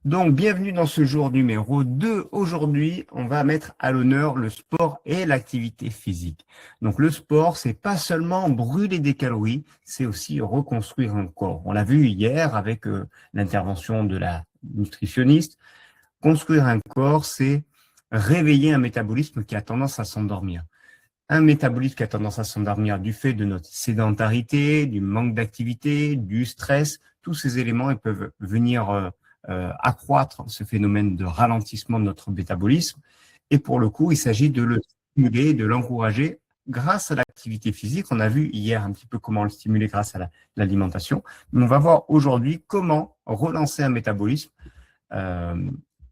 Donc, bienvenue dans ce jour numéro 2. Aujourd'hui, on va mettre à l'honneur le sport et l'activité physique. Donc, le sport, c'est pas seulement brûler des calories, c'est aussi reconstruire un corps. On l'a vu hier avec l'intervention de la nutritionniste. Construire un corps, c'est réveiller un métabolisme qui a tendance à s'endormir. Un métabolisme qui a tendance à s'endormir du fait de notre sédentarité, du manque d'activité, du stress. Tous ces éléments ils peuvent venir accroître ce phénomène de ralentissement de notre métabolisme. Et pour le coup, il s'agit de le stimuler, de l'encourager grâce à l'activité physique. On a vu hier un petit peu comment le stimuler grâce à l'alimentation. Mais on va voir aujourd'hui comment relancer un métabolisme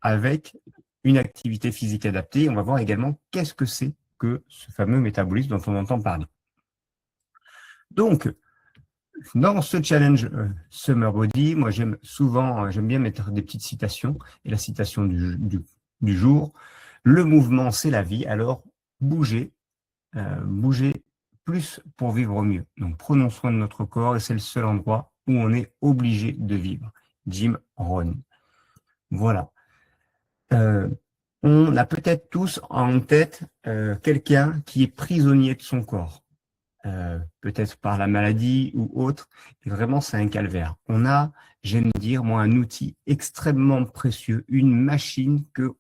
avec une activité physique adaptée. On va voir également qu'est-ce que c'est que ce fameux métabolisme dont on entend parler. Donc, dans ce challenge Summer Body, moi j'aime bien mettre des petites citations. Et la citation du jour, le mouvement c'est la vie, alors bougez plus pour vivre mieux. Donc prenons soin de notre corps et c'est le seul endroit où on est obligé de vivre. Jim Rohn. Voilà. On a peut-être tous en tête quelqu'un qui est prisonnier de son corps. Peut-être par la maladie ou autre, et vraiment c'est un calvaire. On a, j'aime dire, moi, un outil extrêmement précieux, une machine que,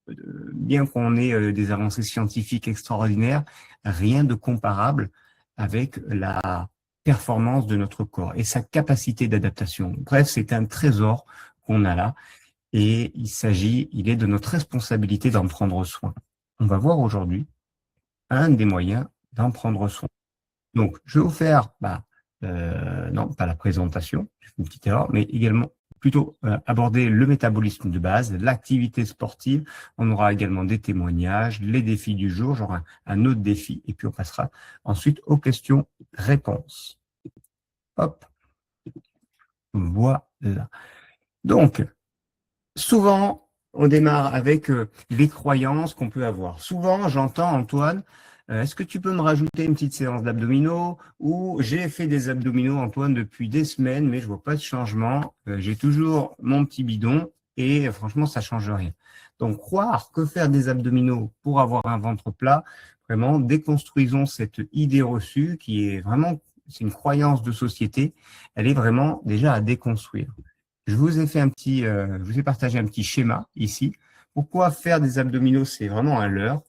bien qu'on ait des avancées scientifiques extraordinaires, rien de comparable avec la performance de notre corps et sa capacité d'adaptation. Bref, c'est un trésor qu'on a là, et il est de notre responsabilité d'en prendre soin. On va voir aujourd'hui un des moyens d'en prendre soin. Donc, je vais vous faire, non, pas la présentation, j'ai fait une petite erreur, mais également plutôt aborder le métabolisme de base, l'activité sportive. On aura également des témoignages, les défis du jour, j'aurai un autre défi, et puis on passera ensuite aux questions-réponses. Hop, voilà. Donc, souvent, on démarre avec les croyances qu'on peut avoir. Souvent, j'entends, Antoine, est-ce que tu peux me rajouter une petite séance d'abdominaux? Ou j'ai fait des abdominaux, Antoine, depuis des semaines, mais je vois pas de changement. J'ai toujours mon petit bidon et franchement, ça change rien. Donc, croire que faire des abdominaux pour avoir un ventre plat, vraiment, déconstruisons cette idée reçue qui est vraiment, c'est une croyance de société. Elle est vraiment déjà à déconstruire. Je vous ai partagé un petit schéma ici. Pourquoi faire des abdominaux, c'est vraiment un leurre?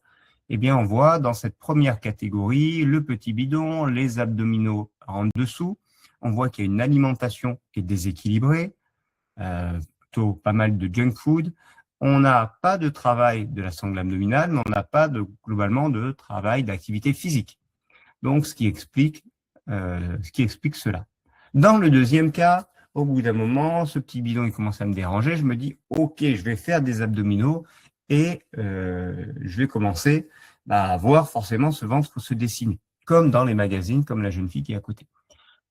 Eh bien, on voit dans cette première catégorie le petit bidon, les abdominaux en dessous. On voit qu'il y a une alimentation qui est déséquilibrée, plutôt pas mal de junk food. On n'a pas de travail de la sangle abdominale, mais on n'a pas globalement de travail d'activité physique. Donc, ce qui explique cela. Dans le deuxième cas, au bout d'un moment, ce petit bidon il commence à me déranger. Je me dis, ok, je vais faire des abdominaux et je vais commencer à voir forcément ce ventre se dessiner, comme dans les magazines, comme la jeune fille qui est à côté.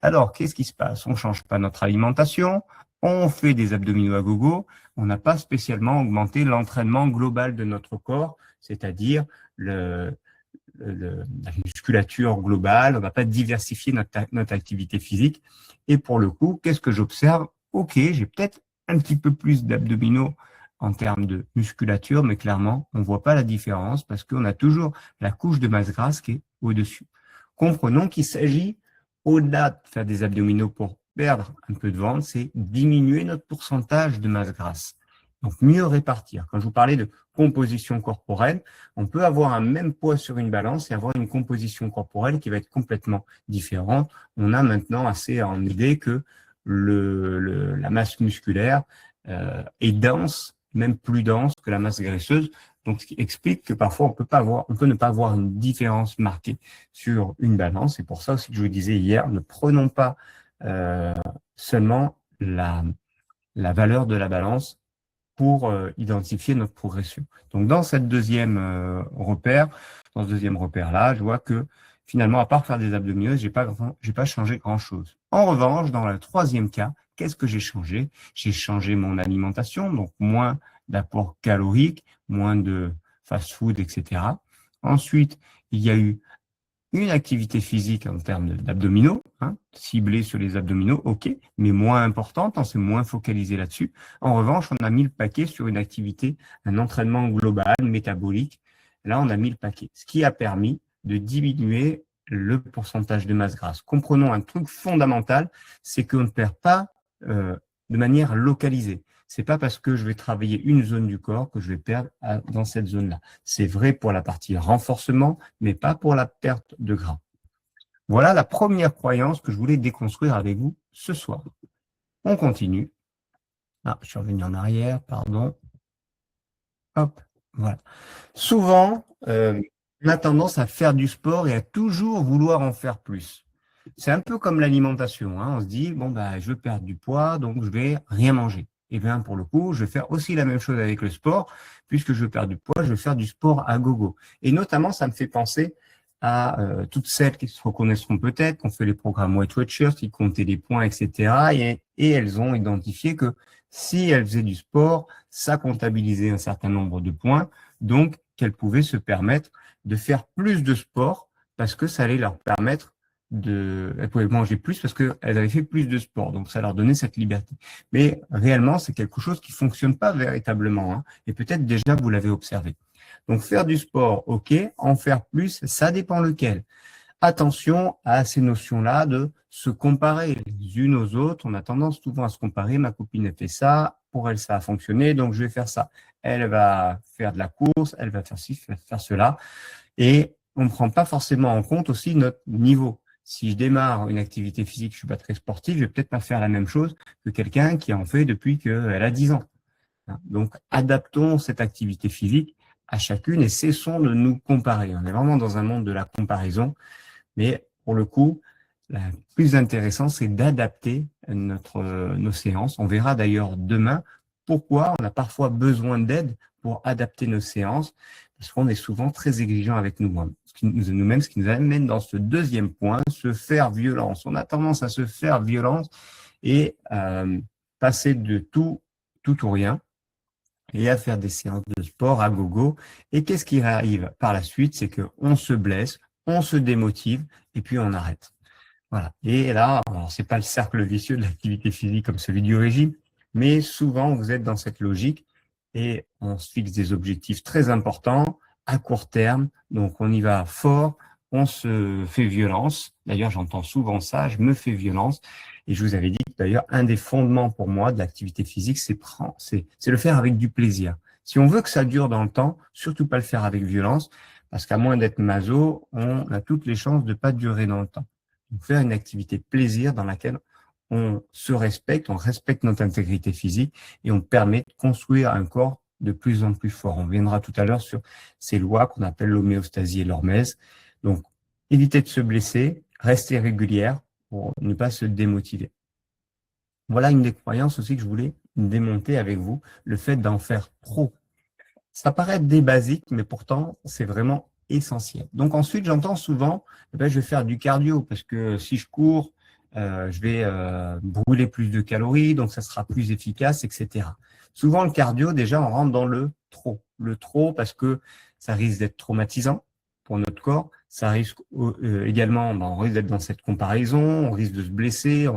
Alors, qu'est-ce qui se passe? On ne change pas notre alimentation, on fait des abdominaux à gogo, on n'a pas spécialement augmenté l'entraînement global de notre corps, c'est-à-dire la musculature globale, on ne va pas diversifier notre activité physique. Et pour le coup, qu'est-ce que j'observe? Ok, j'ai peut-être un petit peu plus d'abdominaux en termes de musculature, mais clairement, on ne voit pas la différence parce qu'on a toujours la couche de masse grasse qui est au-dessus. Comprenons qu'il s'agit, au-delà de faire des abdominaux pour perdre un peu de ventre, c'est diminuer notre pourcentage de masse grasse. Donc, mieux répartir. Quand je vous parlais de composition corporelle, on peut avoir un même poids sur une balance et avoir une composition corporelle qui va être complètement différente. On a maintenant assez en idée que la masse musculaire est dense, même plus dense que la masse graisseuse. Donc, ce qui explique que parfois, on peut ne pas avoir une différence marquée sur une balance. C'est pour ça aussi que je vous disais hier, ne prenons pas seulement la valeur de la balance pour identifier notre progression. Donc, dans ce deuxième repère-là, je vois que finalement, à part faire des abdominaux, j'ai pas changé grand-chose. En revanche, dans le troisième cas, qu'est-ce que j'ai changé? J'ai changé mon alimentation, donc moins d'apport calorique, moins de fast-food, etc. Ensuite, il y a eu une activité physique en termes d'abdominaux, hein, ciblée sur les abdominaux, ok, mais moins importante, on s'est moins focalisé là-dessus. En revanche, on a mis le paquet sur une activité, un entraînement global, métabolique. Là, on a mis le paquet, ce qui a permis de diminuer le pourcentage de masse grasse. Comprenons un truc fondamental, c'est qu'on ne perd pas de manière localisée. C'est pas parce que je vais travailler une zone du corps que je vais perdre dans cette zone-là. C'est vrai pour la partie renforcement, mais pas pour la perte de gras. Voilà la première croyance que je voulais déconstruire avec vous ce soir. On continue. Ah, je suis revenu en arrière, pardon. Hop, voilà. Souvent, on a tendance à faire du sport et à toujours vouloir en faire plus. C'est un peu comme l'alimentation, hein. On se dit, bon, bah, je veux perdre du poids, donc je vais rien manger. Et bien, pour le coup, je vais faire aussi la même chose avec le sport. Puisque je veux perdre du poids, je vais faire du sport à gogo. Et notamment, ça me fait penser à toutes celles qui se reconnaîtront peut-être, qui ont fait les programmes Weight Watchers, qui comptaient les points, etc. Et elles ont identifié que si elles faisaient du sport, ça comptabilisait un certain nombre de points, donc qu'elles pouvaient se permettre de faire plus de sport parce que ça allait leur permettre elles pouvaient manger plus parce qu'elles avaient fait plus de sport. Donc, ça leur donnait cette liberté. Mais réellement, c'est quelque chose qui fonctionne pas véritablement, hein, et peut-être déjà vous l'avez observé. Donc, faire du sport, ok. En faire plus, ça dépend lequel. Attention à ces notions-là de se comparer les unes aux autres. On a tendance souvent à se comparer. Ma copine a fait ça, pour elle ça a fonctionné, donc je vais faire ça. Elle va faire de la course, elle va faire ci, faire cela. Et on ne prend pas forcément en compte aussi notre niveau. Si je démarre une activité physique, je ne suis pas très sportif, je vais peut-être pas faire la même chose que quelqu'un qui en fait depuis qu'elle a 10 ans. Donc, adaptons cette activité physique à chacune et cessons de nous comparer. On est vraiment dans un monde de la comparaison, mais pour le coup, le plus intéressant, c'est d'adapter nos séances. On verra d'ailleurs demain pourquoi on a parfois besoin d'aide pour adapter nos séances, parce qu'on est souvent très exigeant avec nous-mêmes, ce qui nous amène dans ce deuxième point, se faire violence. On a tendance à se faire violence et passer de tout ou rien et à faire des séances de sport à gogo. Et qu'est-ce qui arrive par la suite? C'est qu'on se blesse, on se démotive et puis on arrête. Voilà. Et là, alors c'est pas le cercle vicieux de l'activité physique comme celui du régime, mais souvent vous êtes dans cette logique et on se fixe des objectifs très importants à court terme. Donc on y va fort, on se fait violence. D'ailleurs, j'entends souvent ça, je me fais violence. Et je vous avais dit que d'ailleurs, un des fondements pour moi de l'activité physique, c'est le faire avec du plaisir. Si on veut que ça dure dans le temps, surtout pas le faire avec violence, parce qu'à moins d'être maso, on a toutes les chances de ne pas durer dans le temps. Donc, faire une activité plaisir dans laquelle on se respecte, on respecte notre intégrité physique et on permet de construire un corps de plus en plus fort. On reviendra tout à l'heure sur ces lois qu'on appelle l'homéostasie et l'hormèse. Donc, éviter de se blesser, rester régulière pour ne pas se démotiver. Voilà une des croyances aussi que je voulais démonter avec vous, le fait d'en faire trop. Ça paraît des basiques, mais pourtant, c'est vraiment essentiel. Donc ensuite, j'entends souvent, je vais faire du cardio parce que si je cours, je vais brûler plus de calories, donc ça sera plus efficace, etc. Souvent, le cardio, déjà, on rentre dans le trop. Le trop parce que ça risque d'être traumatisant pour notre corps. Ça risque également, on risque d'être dans cette comparaison, on risque de se blesser,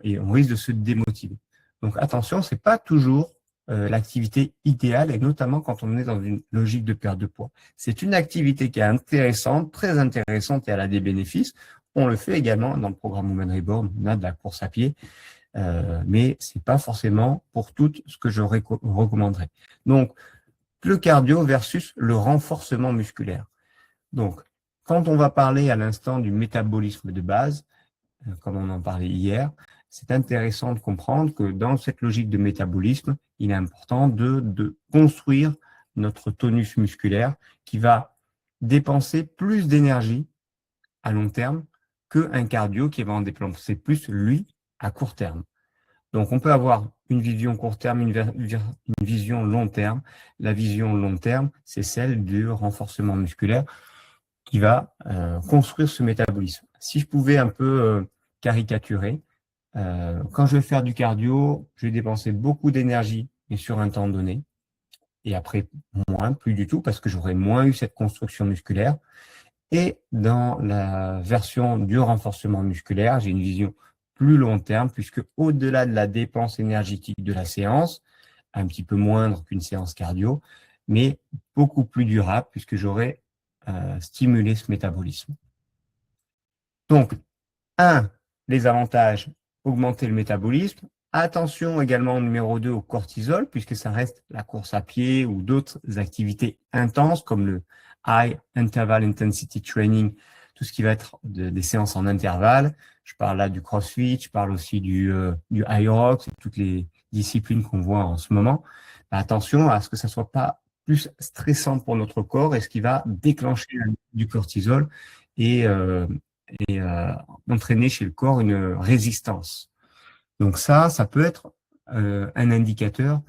et on risque de se démotiver. Donc attention, c'est pas toujours l'activité idéale, et notamment quand on est dans une logique de perte de poids. C'est une activité qui est intéressante, très intéressante et elle a des bénéfices. On le fait également dans le programme Women Reborn, on a de la course à pied, mais c'est pas forcément pour toutes ce que je recommanderais. Donc, le cardio versus le renforcement musculaire. Donc, quand on va parler à l'instant du métabolisme de base, comme on en parlait hier, c'est intéressant de comprendre que dans cette logique de métabolisme, il est important de construire notre tonus musculaire qui va dépenser plus d'énergie à long terme qu'un cardio qui va en dépenser plus, lui, à court terme. Donc, on peut avoir une vision court terme, une vision long terme. La vision long terme, c'est celle du renforcement musculaire qui va construire ce métabolisme. Si je pouvais un peu caricaturer, quand je vais faire du cardio, je vais dépenser beaucoup d'énergie, mais sur un temps donné, et après moins, plus du tout, parce que j'aurai moins eu cette construction musculaire. Et dans la version du renforcement musculaire, j'ai une vision plus long terme, puisque au-delà de la dépense énergétique de la séance, un petit peu moindre qu'une séance cardio, mais beaucoup plus durable, puisque j'aurai stimulé ce métabolisme. Donc, les avantages, augmenter le métabolisme. Attention également, numéro 2, au cortisol, puisque ça reste la course à pied ou d'autres activités intenses, comme le High Interval Intensity Training, tout ce qui va être des séances en intervalle. Je parle là du CrossFit, je parle aussi du High Rocks, toutes les disciplines qu'on voit en ce moment. Attention à ce que ça soit pas plus stressant pour notre corps et ce qui va déclencher du cortisol et entraîner chez le corps une résistance. Donc ça peut être un indicateur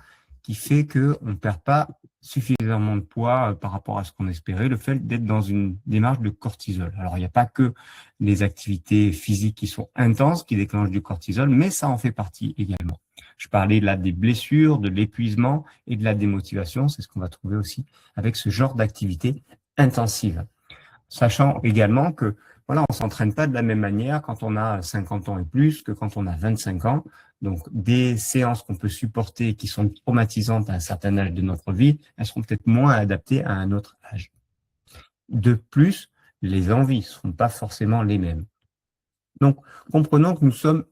qui fait qu'on ne perd pas suffisamment de poids par rapport à ce qu'on espérait, le fait d'être dans une démarche de cortisol. Alors, il n'y a pas que les activités physiques qui sont intenses qui déclenchent du cortisol, mais ça en fait partie également. Je parlais là des blessures, de l'épuisement et de la démotivation. C'est ce qu'on va trouver aussi avec ce genre d'activité intensive. Sachant également que voilà, on s'entraîne pas de la même manière quand on a 50 ans et plus que quand on a 25 ans. Donc, des séances qu'on peut supporter et qui sont traumatisantes à un certain âge de notre vie, elles seront peut-être moins adaptées à un autre âge. De plus, les envies ne seront pas forcément les mêmes. Donc, comprenons que nous ne sommes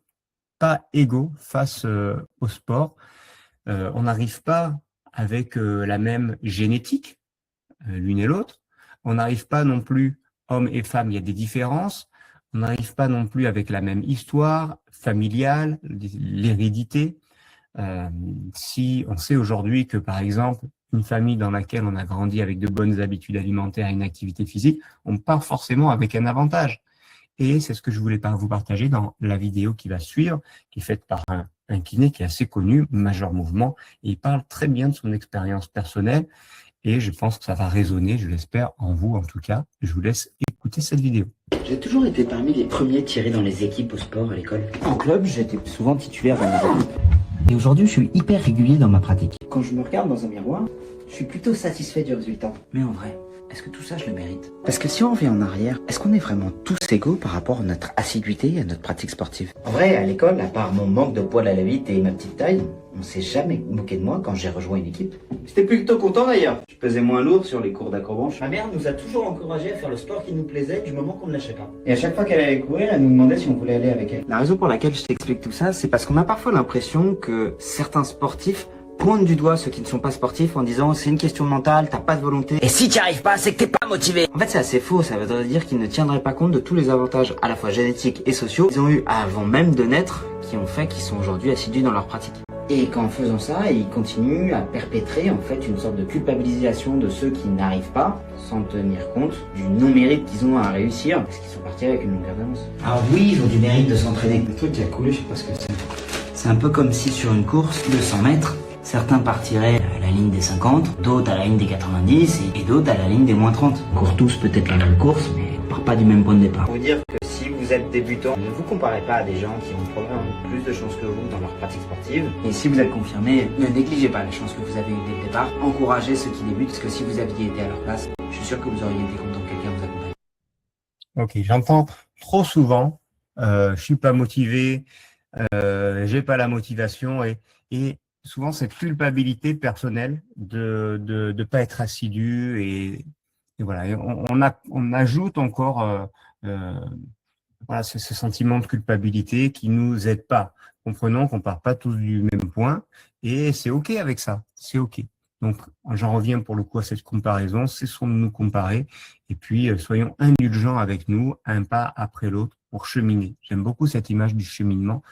pas égaux face au sport. On n'arrive pas avec la même génétique, l'une et l'autre. On n'arrive pas non plus, hommes et femmes, il y a des différences. On n'arrive pas non plus avec la même histoire familiale, l'hérédité. Si on sait aujourd'hui que, par exemple, une famille dans laquelle on a grandi avec de bonnes habitudes alimentaires et une activité physique, on part forcément avec un avantage. Et c'est ce que je voulais vous partager dans la vidéo qui va suivre, qui est faite par un kiné qui est assez connu, Major Mouvement, et il parle très bien de son expérience personnelle. Et je pense que ça va résonner, je l'espère, en vous en tout cas. Je vous laisse écouter cette vidéo. J'ai toujours été parmi les premiers tirés dans les équipes au sport à l'école. En club, j'étais souvent titulaire dans mes équipes. Et aujourd'hui, je suis hyper régulier dans ma pratique. Quand je me regarde dans un miroir, je suis plutôt satisfait du résultat. Mais en vrai, est-ce que tout ça, je le mérite? Parce que si on revient en arrière, est-ce qu'on est vraiment tous égaux par rapport à notre assiduité et à notre pratique sportive? En vrai, à l'école, à part mon manque de poids à la vite et ma petite taille, on s'est jamais moqué de moi quand j'ai rejoint une équipe. J'étais plutôt content d'ailleurs. Je pesais moins lourd sur les cours d'acrobranche. Ma mère nous a toujours encouragés à faire le sport qui nous plaisait du moment qu'on ne lâchait pas. Et à chaque fois qu'elle allait courir, elle nous demandait si on voulait aller avec elle. La raison pour laquelle je t'explique tout ça, c'est parce qu'on a parfois l'impression que certains sportifs pointe du doigt ceux qui ne sont pas sportifs en disant c'est une question de mental, t'as pas de volonté. Et si t'y arrives pas, c'est que t'es pas motivé. En fait, c'est assez faux. Ça voudrait dire qu'ils ne tiendraient pas compte de tous les avantages à la fois génétiques et sociaux qu'ils ont eu avant même de naître, qui ont fait qu'ils sont aujourd'hui assidus dans leur pratique. Et qu'en faisant ça, ils continuent à perpétrer en fait une sorte de culpabilisation de ceux qui n'arrivent pas, sans tenir compte du non-mérite qu'ils ont à réussir, parce qu'ils sont partis avec une longueur d'avance. Alors oui, ils ont du mérite de s'entraîner. Le truc qui a coulé, je sais pas ce que c'est. C'est un peu comme si sur une course de 100 mètres, certains partiraient à la ligne des 50, d'autres à la ligne des 90 et d'autres à la ligne des moins 30. On court tous peut-être la même course, mais on part pas du même point de départ. Faut dire que si vous êtes débutant, ne vous comparez pas à des gens qui ont probablement plus de chances que vous dans leur pratique sportive. Et si vous êtes confirmé, ne négligez pas les chances que vous avez eues dès le départ. Encouragez ceux qui débutent, parce que si vous aviez été à leur place, je suis sûr que vous auriez été content que quelqu'un vous accompagne. Ok, j'entends trop souvent, je suis pas motivé, j'ai pas la motivation et souvent cette culpabilité personnelle de pas être assidu et voilà. Et on ajoute encore voilà ce sentiment de culpabilité qui nous aide pas. Comprenons qu'on part pas tous du même point et c'est ok avec ça, c'est ok. Donc j'en reviens pour le coup à cette comparaison, cessons de nous comparer et puis soyons indulgents avec nous, un pas après l'autre pour cheminer. J'aime beaucoup cette image du cheminement.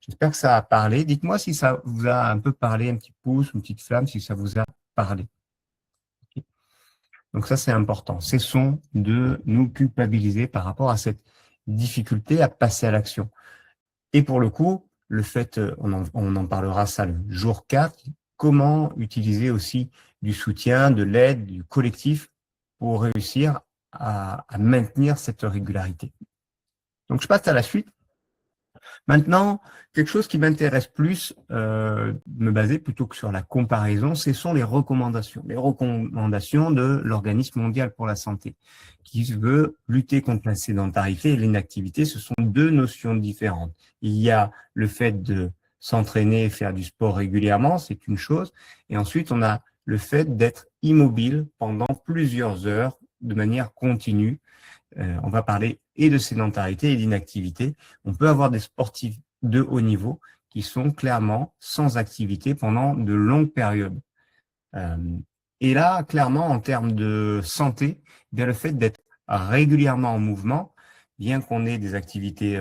J'espère que ça a parlé. Dites-moi si ça vous a un peu parlé, un petit pouce, une petite flamme, si ça vous a parlé. Okay. Donc ça, c'est important. Cessons de nous culpabiliser par rapport à cette difficulté à passer à l'action. Et pour le coup, le fait, on en parlera ça le jour 4, comment utiliser aussi du soutien, de l'aide, du collectif pour réussir à maintenir cette régularité. Donc je passe à la suite. Maintenant, quelque chose qui m'intéresse plus, me baser plutôt que sur la comparaison, ce sont les recommandations. Les recommandations de l'Organisme mondial pour la santé, qui veut lutter contre la sédentarité et l'inactivité. Ce sont deux notions différentes. Il y a le fait de s'entraîner et faire du sport régulièrement, c'est une chose. Et ensuite, on a le fait d'être immobile pendant plusieurs heures de manière continue. On va parler et de sédentarité et d'inactivité. On peut avoir des sportifs de haut niveau qui sont clairement sans activité pendant de longues périodes. Et là, clairement, en termes de santé, bien le fait d'être régulièrement en mouvement, bien qu'on ait des activités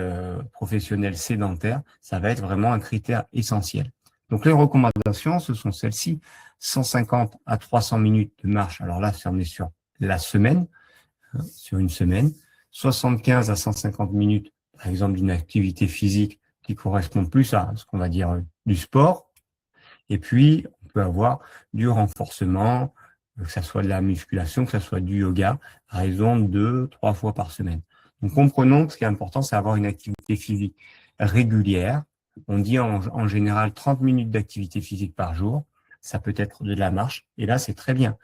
professionnelles sédentaires, ça va être vraiment un critère essentiel. Donc les recommandations, ce sont celles-ci, 150 à 300 minutes de marche. Alors là, on est sur la semaine, sur une semaine, 75 à 150 minutes, par exemple, d'une activité physique qui correspond plus à ce qu'on va dire du sport. Et puis, on peut avoir du renforcement, que ce soit de la musculation, que ce soit du yoga, à raison de 2-3 fois par semaine. Donc, comprenons que ce qui est important, c'est avoir une activité physique régulière. On dit en général 30 minutes d'activité physique par jour. Ça peut être de la marche. Et là, c'est très bien.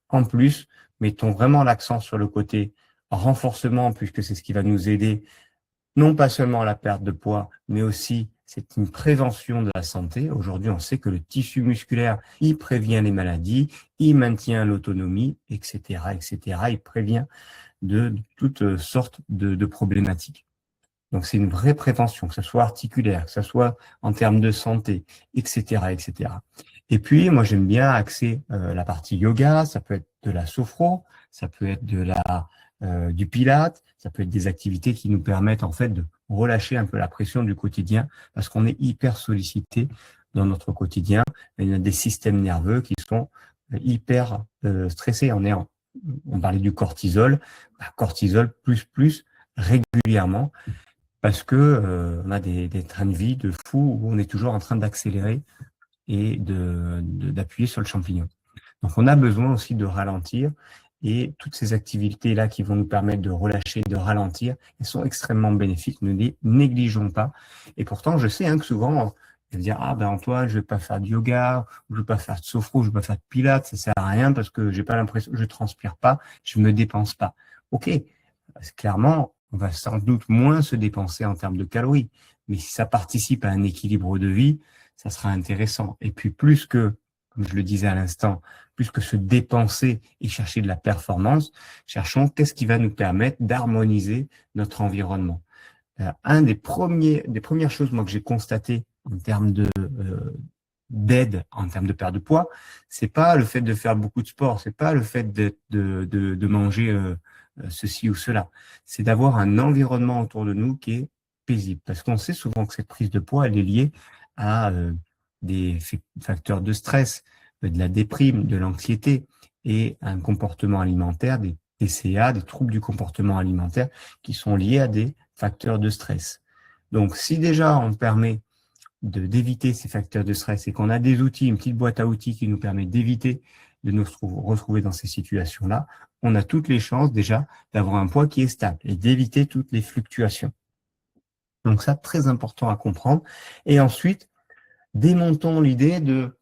En plus, mettons vraiment l'accent sur le côté renforcement, puisque c'est ce qui va nous aider, non pas seulement à la perte de poids, mais aussi c'est une prévention de la santé. Aujourd'hui, on sait que le tissu musculaire, il prévient les maladies, il maintient l'autonomie, etc., etc. Il prévient de toutes sortes de problématiques. Donc, c'est une vraie prévention, que ce soit articulaire, que ce soit en termes de santé, etc., etc. Et puis, moi, j'aime bien axer la partie yoga. Ça peut être de la sophro, ça peut être du pilate, ça peut être des activités qui nous permettent en fait de relâcher un peu la pression du quotidien parce qu'on est hyper sollicité dans notre quotidien. Il y a des systèmes nerveux qui sont hyper stressés. On parlait du cortisol, cortisol plus régulièrement parce que on a des trains de vie de fou où on est toujours en train d'accélérer et d'appuyer sur le champignon. Donc, on a besoin aussi de ralentir et toutes ces activités-là qui vont nous permettre de relâcher, de ralentir, elles sont extrêmement bénéfiques, ne les négligeons pas. Et pourtant, je sais que souvent, on va dire, ah ben Antoine, je vais pas faire de yoga, je vais pas faire de sophro, je vais pas faire de pilates, ça sert à rien parce que j'ai pas l'impression, je transpire pas, je me dépense pas. Ok, clairement, on va sans doute moins se dépenser en termes de calories, mais si ça participe à un équilibre de vie, ça sera intéressant. Et puis plus que, comme je le disais à l'instant, plus que se dépenser et chercher de la performance, cherchons qu'est-ce qui va nous permettre d'harmoniser notre environnement. Des premières choses moi que j'ai constaté en termes d'aide, en termes de perte de poids, c'est pas le fait de faire beaucoup de sport, c'est pas le fait de manger ceci ou cela, c'est d'avoir un environnement autour de nous qui est paisible, parce qu'on sait souvent que cette prise de poids elle est liée à des facteurs de stress, de la déprime, de l'anxiété et un comportement alimentaire, des TCA, des troubles du comportement alimentaire qui sont liés à des facteurs de stress. Donc, si déjà on permet d'éviter ces facteurs de stress et qu'on a des outils, une petite boîte à outils qui nous permet d'éviter de nous retrouver dans ces situations-là, on a toutes les chances déjà d'avoir un poids qui est stable et d'éviter toutes les fluctuations. Donc ça, très important à comprendre. Et ensuite, démontons l'idée de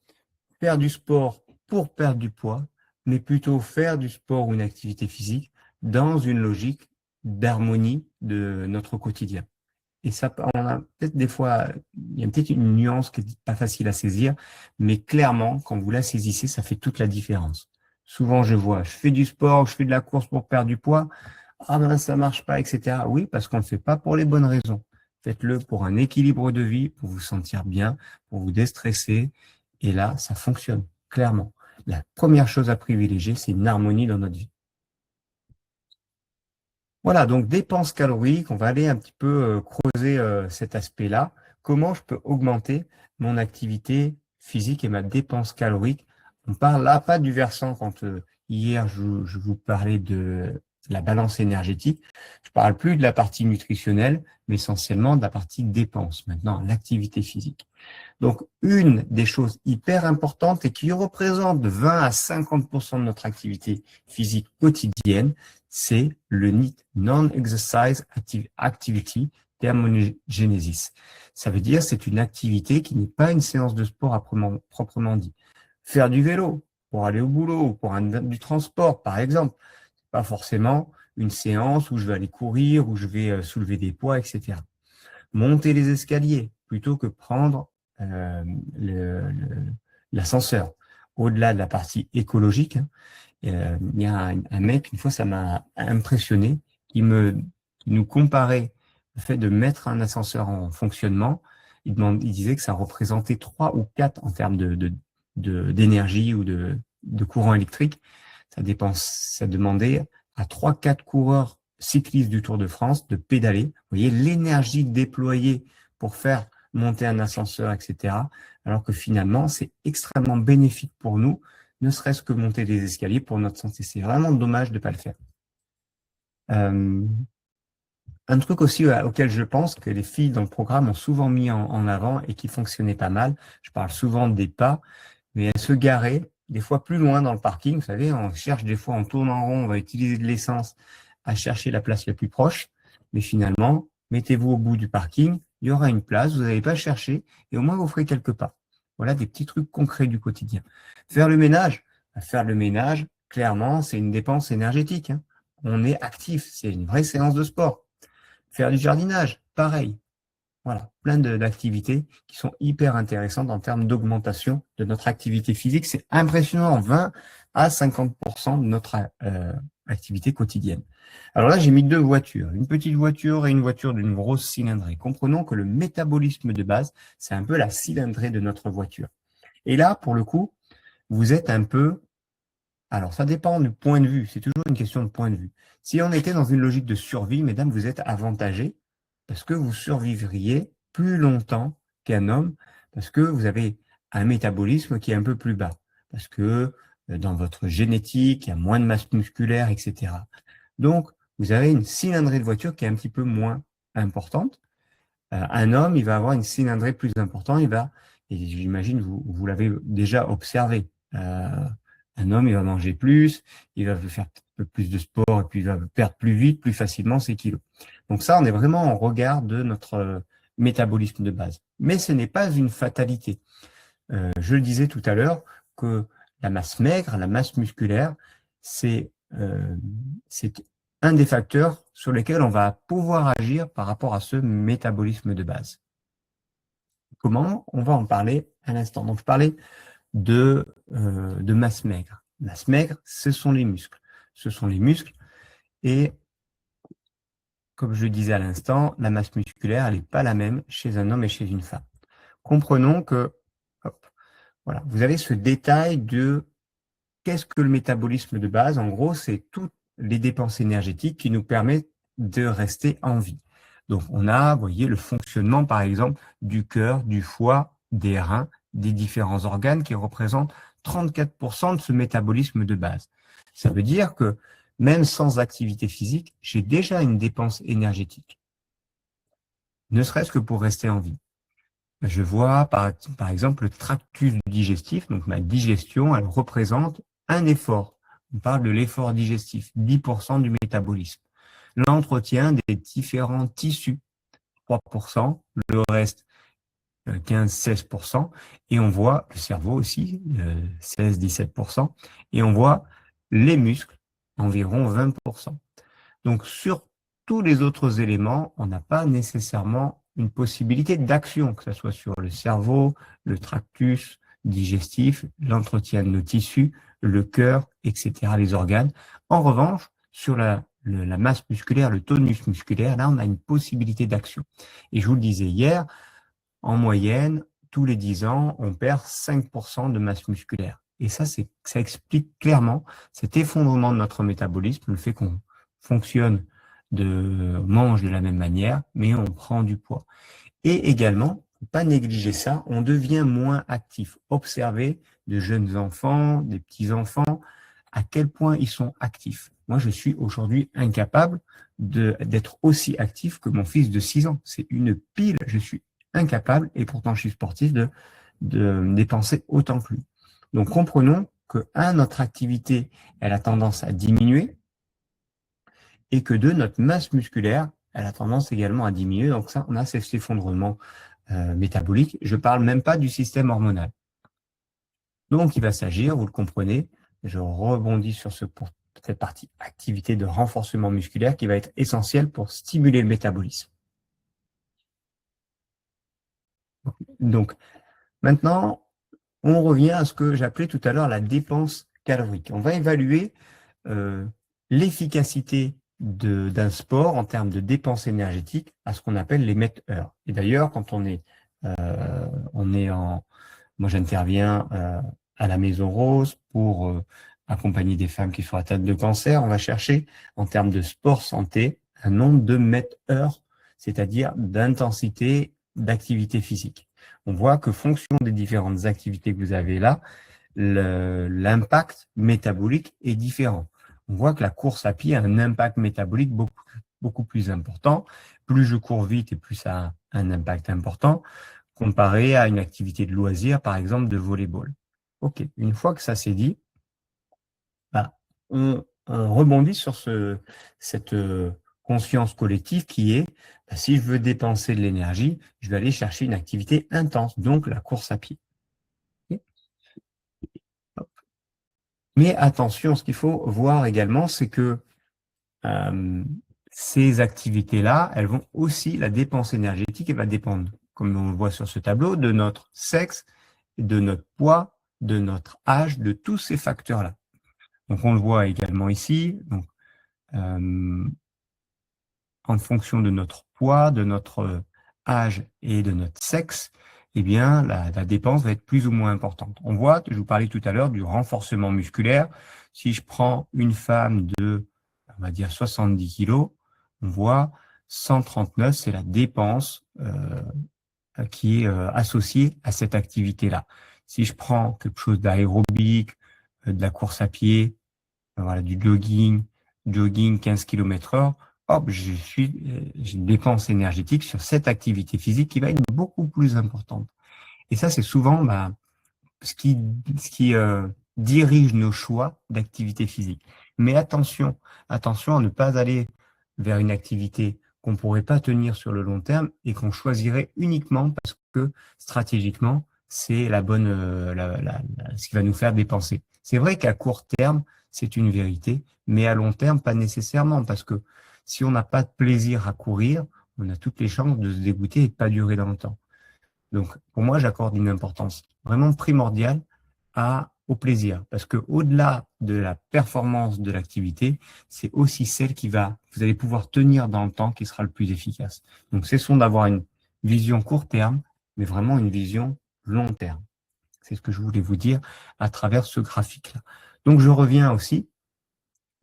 faire du sport pour perdre du poids, mais plutôt faire du sport ou une activité physique dans une logique d'harmonie de notre quotidien. Et ça, on a peut-être des fois, il y a peut-être une nuance qui n'est pas facile à saisir, mais clairement, quand vous la saisissez, ça fait toute la différence. Souvent, je fais du sport, je fais de la course pour perdre du poids, ah ben ça marche pas, etc. Oui, parce qu'on ne le fait pas pour les bonnes raisons. Faites-le pour un équilibre de vie, pour vous sentir bien, pour vous déstresser. Et là, ça fonctionne, clairement. La première chose à privilégier, c'est une harmonie dans notre vie. Voilà, donc dépenses caloriques, on va aller un petit peu creuser cet aspect-là. Comment je peux augmenter mon activité physique et ma dépense calorique? On parle là pas du versant quand hier je vous parlais de la balance énergétique. Je parle plus de la partie nutritionnelle, mais essentiellement de la partie dépenses. Maintenant, l'activité physique. Donc, une des choses hyper importantes et qui représente de 20 à 50% de notre activité physique quotidienne, c'est le NEAT, Non-Exercise Activity, thermogénésis. Ça veut dire c'est une activité qui n'est pas une séance de sport proprement dit. Faire du vélo pour aller au boulot, pour du transport, par exemple, c'est pas forcément une séance où je vais aller courir, où je vais soulever des poids, etc. Monter les escaliers plutôt que prendre l'ascenseur. Au-delà de la partie écologique, il y a un mec, une fois, ça m'a impressionné, qui nous comparait le fait de mettre un ascenseur en fonctionnement. Il disait que ça représentait 3 ou 4 en termes d'énergie ou de courant électrique. Ça demandait à 3-4 coureurs cyclistes du Tour de France de pédaler. Vous voyez l'énergie déployée pour faire monter un ascenseur, etc. Alors que finalement, c'est extrêmement bénéfique pour nous, ne serait-ce que monter des escaliers pour notre santé. C'est vraiment dommage de ne pas le faire. Un truc aussi auquel je pense que les filles dans le programme ont souvent mis en avant et qui fonctionnait pas mal, je parle souvent des pas, mais elles se garaient des fois plus loin dans le parking. Vous savez, on cherche des fois, on tourne en rond, on va utiliser de l'essence à chercher la place la plus proche, mais finalement, mettez-vous au bout du parking, il y aura une place, vous n'allez pas chercher et au moins vous ferez quelques pas. Voilà des petits trucs concrets du quotidien. Faire le ménage, clairement, c'est une dépense énergétique. On est actif, c'est une vraie séance de sport. Faire du jardinage, pareil. Voilà, plein d'activités qui sont hyper intéressantes en termes d'augmentation de notre activité physique. C'est impressionnant, 20 à 50% de notre activité quotidienne. Alors là, j'ai mis 2 voitures, une petite voiture et une voiture d'une grosse cylindrée. Comprenons que le métabolisme de base, c'est un peu la cylindrée de notre voiture. Et là, pour le coup, vous êtes un peu... Alors, ça dépend du point de vue. C'est toujours une question de point de vue. Si on était dans une logique de survie, mesdames, vous êtes avantagées parce que vous survivriez plus longtemps qu'un homme, parce que vous avez un métabolisme qui est un peu plus bas, parce que dans votre génétique, il y a moins de masse musculaire, etc. Donc, vous avez une cylindrée de voiture qui est un petit peu moins importante. Un homme, il va avoir une cylindrée plus importante, et j'imagine vous l'avez déjà observé, un homme, il va manger plus, il va faire un peu plus de sport, et puis il va perdre plus vite, plus facilement ses kilos. Donc ça, on est vraiment en regard de notre métabolisme de base. Mais ce n'est pas une fatalité. Je le disais tout à l'heure que la masse maigre, la masse musculaire, c'est un des facteurs sur lesquels on va pouvoir agir par rapport à ce métabolisme de base. Comment? On va en parler à l'instant. Donc, je parlais de masse maigre. Masse maigre, ce sont les muscles. Ce sont les muscles et, comme je le disais à l'instant, la masse musculaire, elle n'est pas la même chez un homme et chez une femme. Comprenons que, voilà, vous avez ce détail de qu'est-ce que le métabolisme de base. En gros, c'est toutes les dépenses énergétiques qui nous permettent de rester en vie. Donc, on a, vous voyez, le fonctionnement, par exemple, du cœur, du foie, des reins, des différents organes qui représentent 34% de ce métabolisme de base. Ça veut dire que même sans activité physique, j'ai déjà une dépense énergétique, ne serait-ce que pour rester en vie. Je vois par exemple le tractus digestif, donc ma digestion, elle représente un effort. On parle de l'effort digestif, 10% du métabolisme. L'entretien des différents tissus, 3%, le reste 15-16%, et on voit le cerveau aussi, 16-17%, et on voit les muscles, environ 20%. Donc sur tous les autres éléments, on n'a pas nécessairement une possibilité d'action, que ce soit sur le cerveau, le tractus digestif, l'entretien de nos tissus, le cœur, etc., les organes. En revanche, sur la masse musculaire, le tonus musculaire, là, on a une possibilité d'action. Et je vous le disais hier, en moyenne, tous les 10 ans, on perd 5% de masse musculaire. Et ça explique clairement cet effondrement de notre métabolisme, le fait qu'on mange de la même manière, mais on prend du poids. Et également, faut pas négliger ça, on devient moins actif. Observez de jeunes enfants, des petits-enfants, à quel point ils sont actifs. Moi, je suis aujourd'hui incapable d'être aussi actif que mon fils de 6 ans. C'est une pile, je suis incapable, et pourtant je suis sportif, de dépenser autant que lui. Donc comprenons que, notre activité, elle a tendance à diminuer, et que 2, notre masse musculaire, elle a tendance également à diminuer. Donc ça, on a cet effondrement métabolique. Je ne parle même pas du système hormonal. Donc, il va s'agir, vous le comprenez, je rebondis sur cette partie activité de renforcement musculaire qui va être essentielle pour stimuler le métabolisme. Donc, maintenant, on revient à ce que j'appelais tout à l'heure la dépense calorique. On va évaluer l'efficacité d'un sport en termes de dépense énergétique à ce qu'on appelle les mètres-heures. Et d'ailleurs, quand moi j'interviens à la Maison Rose pour accompagner des femmes qui sont atteintes de cancer, on va chercher en termes de sport santé un nombre de mètres-heures, c'est-à-dire d'intensité d'activité physique. On voit que fonction des différentes activités que vous avez là, l'impact métabolique est différent. On voit que la course à pied a un impact métabolique beaucoup plus important. Plus je cours vite et plus ça a un impact important, comparé à une activité de loisir, par exemple de volleyball. Ok, une fois que ça c'est dit, on rebondit sur cette conscience collective qui est, si je veux dépenser de l'énergie, je vais aller chercher une activité intense, donc la course à pied. Mais attention, ce qu'il faut voir également, c'est que ces activités-là, elles vont aussi, la dépense énergétique, elle va dépendre, comme on le voit sur ce tableau, de notre sexe, de notre poids, de notre âge, de tous ces facteurs-là. Donc, on le voit également ici. Donc, en fonction de notre poids, de notre âge et de notre sexe, eh bien, la dépense va être plus ou moins importante. On voit, je vous parlais tout à l'heure du renforcement musculaire. Si je prends une femme de, on va dire, 70 kilos, on voit 139, c'est la dépense qui est associée à cette activité-là. Si je prends quelque chose d'aérobique, de la course à pied, voilà, du jogging 15 km/h, hop, j'ai une dépense énergétique sur cette activité physique qui va être beaucoup plus importante. Et ça, c'est souvent ce qui dirige nos choix d'activité physique. Mais attention à ne pas aller vers une activité qu'on ne pourrait pas tenir sur le long terme et qu'on choisirait uniquement parce que stratégiquement, c'est la bonne, ce qui va nous faire dépenser. C'est vrai qu'à court terme, c'est une vérité, mais à long terme, pas nécessairement, parce que si on n'a pas de plaisir à courir, on a toutes les chances de se dégoûter et de pas durer dans le temps. Donc, pour moi, j'accorde une importance vraiment primordiale au plaisir, parce que au-delà de la performance de l'activité, c'est aussi celle vous allez pouvoir tenir dans le temps qui sera le plus efficace. Donc, cessons d'avoir une vision court terme, mais vraiment une vision long terme. C'est ce que je voulais vous dire à travers ce graphique-là. Donc, je reviens aussi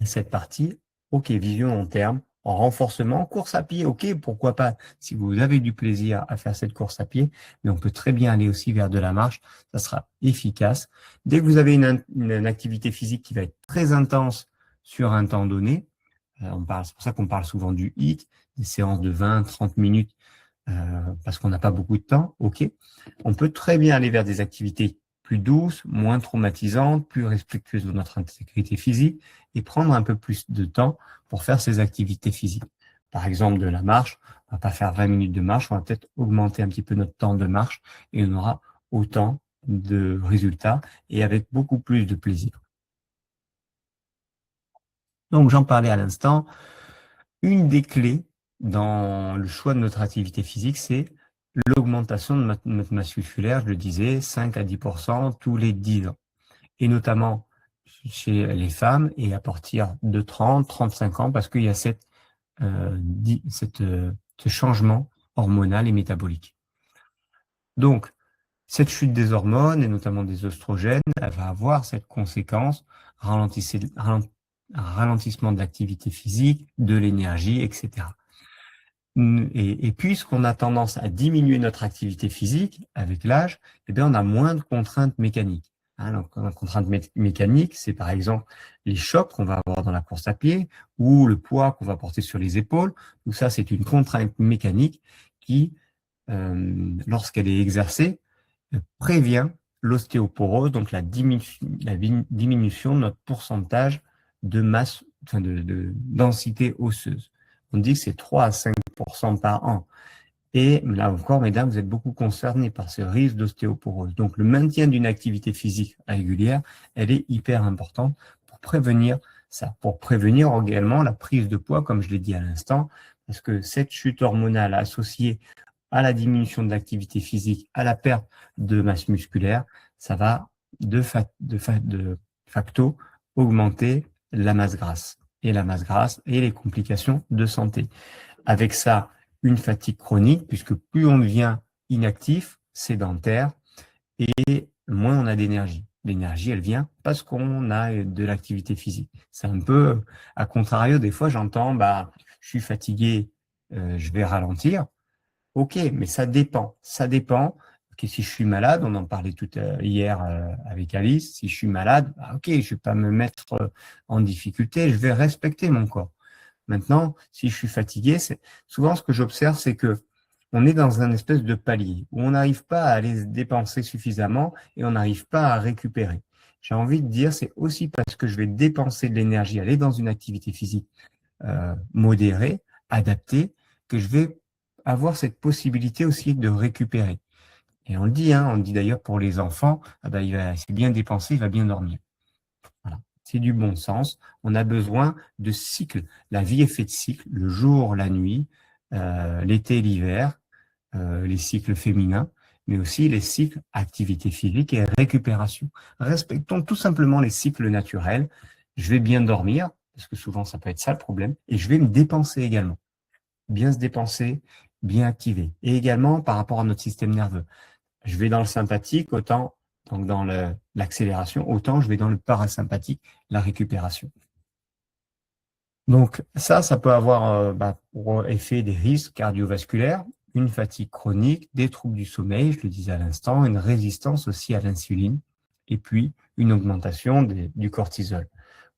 à cette partie, ok, vision long terme, en renforcement, course à pied, ok, pourquoi pas, si vous avez du plaisir à faire cette course à pied, mais on peut très bien aller aussi vers de la marche, ça sera efficace. Dès que vous avez une activité physique qui va être très intense sur un temps donné, c'est pour ça qu'on parle souvent du HIIT, des séances de 20-30 minutes, parce qu'on n'a pas beaucoup de temps, ok, on peut très bien aller vers des activités plus douces, moins traumatisantes, plus respectueuses de notre intégrité physique et prendre un peu plus de temps pour faire ces activités physiques. Par exemple, de la marche, on va pas faire 20 minutes de marche, on va peut-être augmenter un petit peu notre temps de marche et on aura autant de résultats et avec beaucoup plus de plaisir. Donc, j'en parlais à l'instant. Une des clés dans le choix de notre activité physique, c'est l'augmentation de notre masse musculaire, je le disais, 5 à 10% tous les 10 ans. Et notamment chez les femmes et à partir de 30, 35 ans, parce qu'il y a ce changement hormonal et métabolique. Donc, cette chute des hormones, et notamment des oestrogènes, elle va avoir cette conséquence, ralentissement de l'activité physique, de l'énergie, etc. Et puisqu'on a tendance à diminuer notre activité physique avec l'âge, eh bien, on a moins de contraintes mécaniques. Donc, la contrainte mécanique, c'est par exemple les chocs qu'on va avoir dans la course à pied ou le poids qu'on va porter sur les épaules. Tout ça, c'est une contrainte mécanique qui, lorsqu'elle est exercée, prévient l'ostéoporose, donc la diminution de notre pourcentage de masse, de densité osseuse. On dit que c'est 3 à 5% par an. Et là encore, mesdames, vous êtes beaucoup concernées par ce risque d'ostéoporose. Donc, le maintien d'une activité physique régulière, elle est hyper importante pour prévenir ça, pour prévenir également la prise de poids, comme je l'ai dit à l'instant, parce que cette chute hormonale associée à la diminution de l'activité physique, à la perte de masse musculaire, ça va de facto augmenter la masse grasse. Et la masse grasse et les complications de santé. Avec ça, une fatigue chronique, puisque plus on devient inactif, sédentaire, et moins on a d'énergie. L'énergie, elle vient parce qu'on a de l'activité physique. C'est un peu, à contrario, des fois j'entends, je suis fatigué, je vais ralentir. Ok, mais ça dépend. Ça dépend. Okay, si je suis malade, on en parlait hier avec Alice, si je suis malade, ok, je ne vais pas me mettre en difficulté, je vais respecter mon corps. Maintenant, si je suis fatigué, souvent ce que j'observe, c'est que on est dans un espèce de palier où on n'arrive pas à aller dépenser suffisamment et on n'arrive pas à récupérer. J'ai envie de dire, c'est aussi parce que je vais dépenser de l'énergie, aller dans une activité physique modérée, adaptée, que je vais avoir cette possibilité aussi de récupérer. Et on le dit, on le dit d'ailleurs pour les enfants, c'est bien dépensé, il va bien dormir. Voilà. C'est du bon sens. On a besoin de cycles. La vie est faite de cycles, le jour, la nuit, l'été, l'hiver, les cycles féminins, mais aussi les cycles activité physique et récupération. Respectons tout simplement les cycles naturels. Je vais bien dormir, parce que souvent ça peut être ça le problème, et je vais me dépenser également. Bien se dépenser, bien activer. Et également par rapport à notre système nerveux. Je vais dans le sympathique, autant donc dans l'accélération, autant je vais dans le parasympathique, la récupération. Donc ça peut avoir pour effet des risques cardiovasculaires, une fatigue chronique, des troubles du sommeil, je le disais à l'instant, une résistance aussi à l'insuline, et puis une augmentation du cortisol.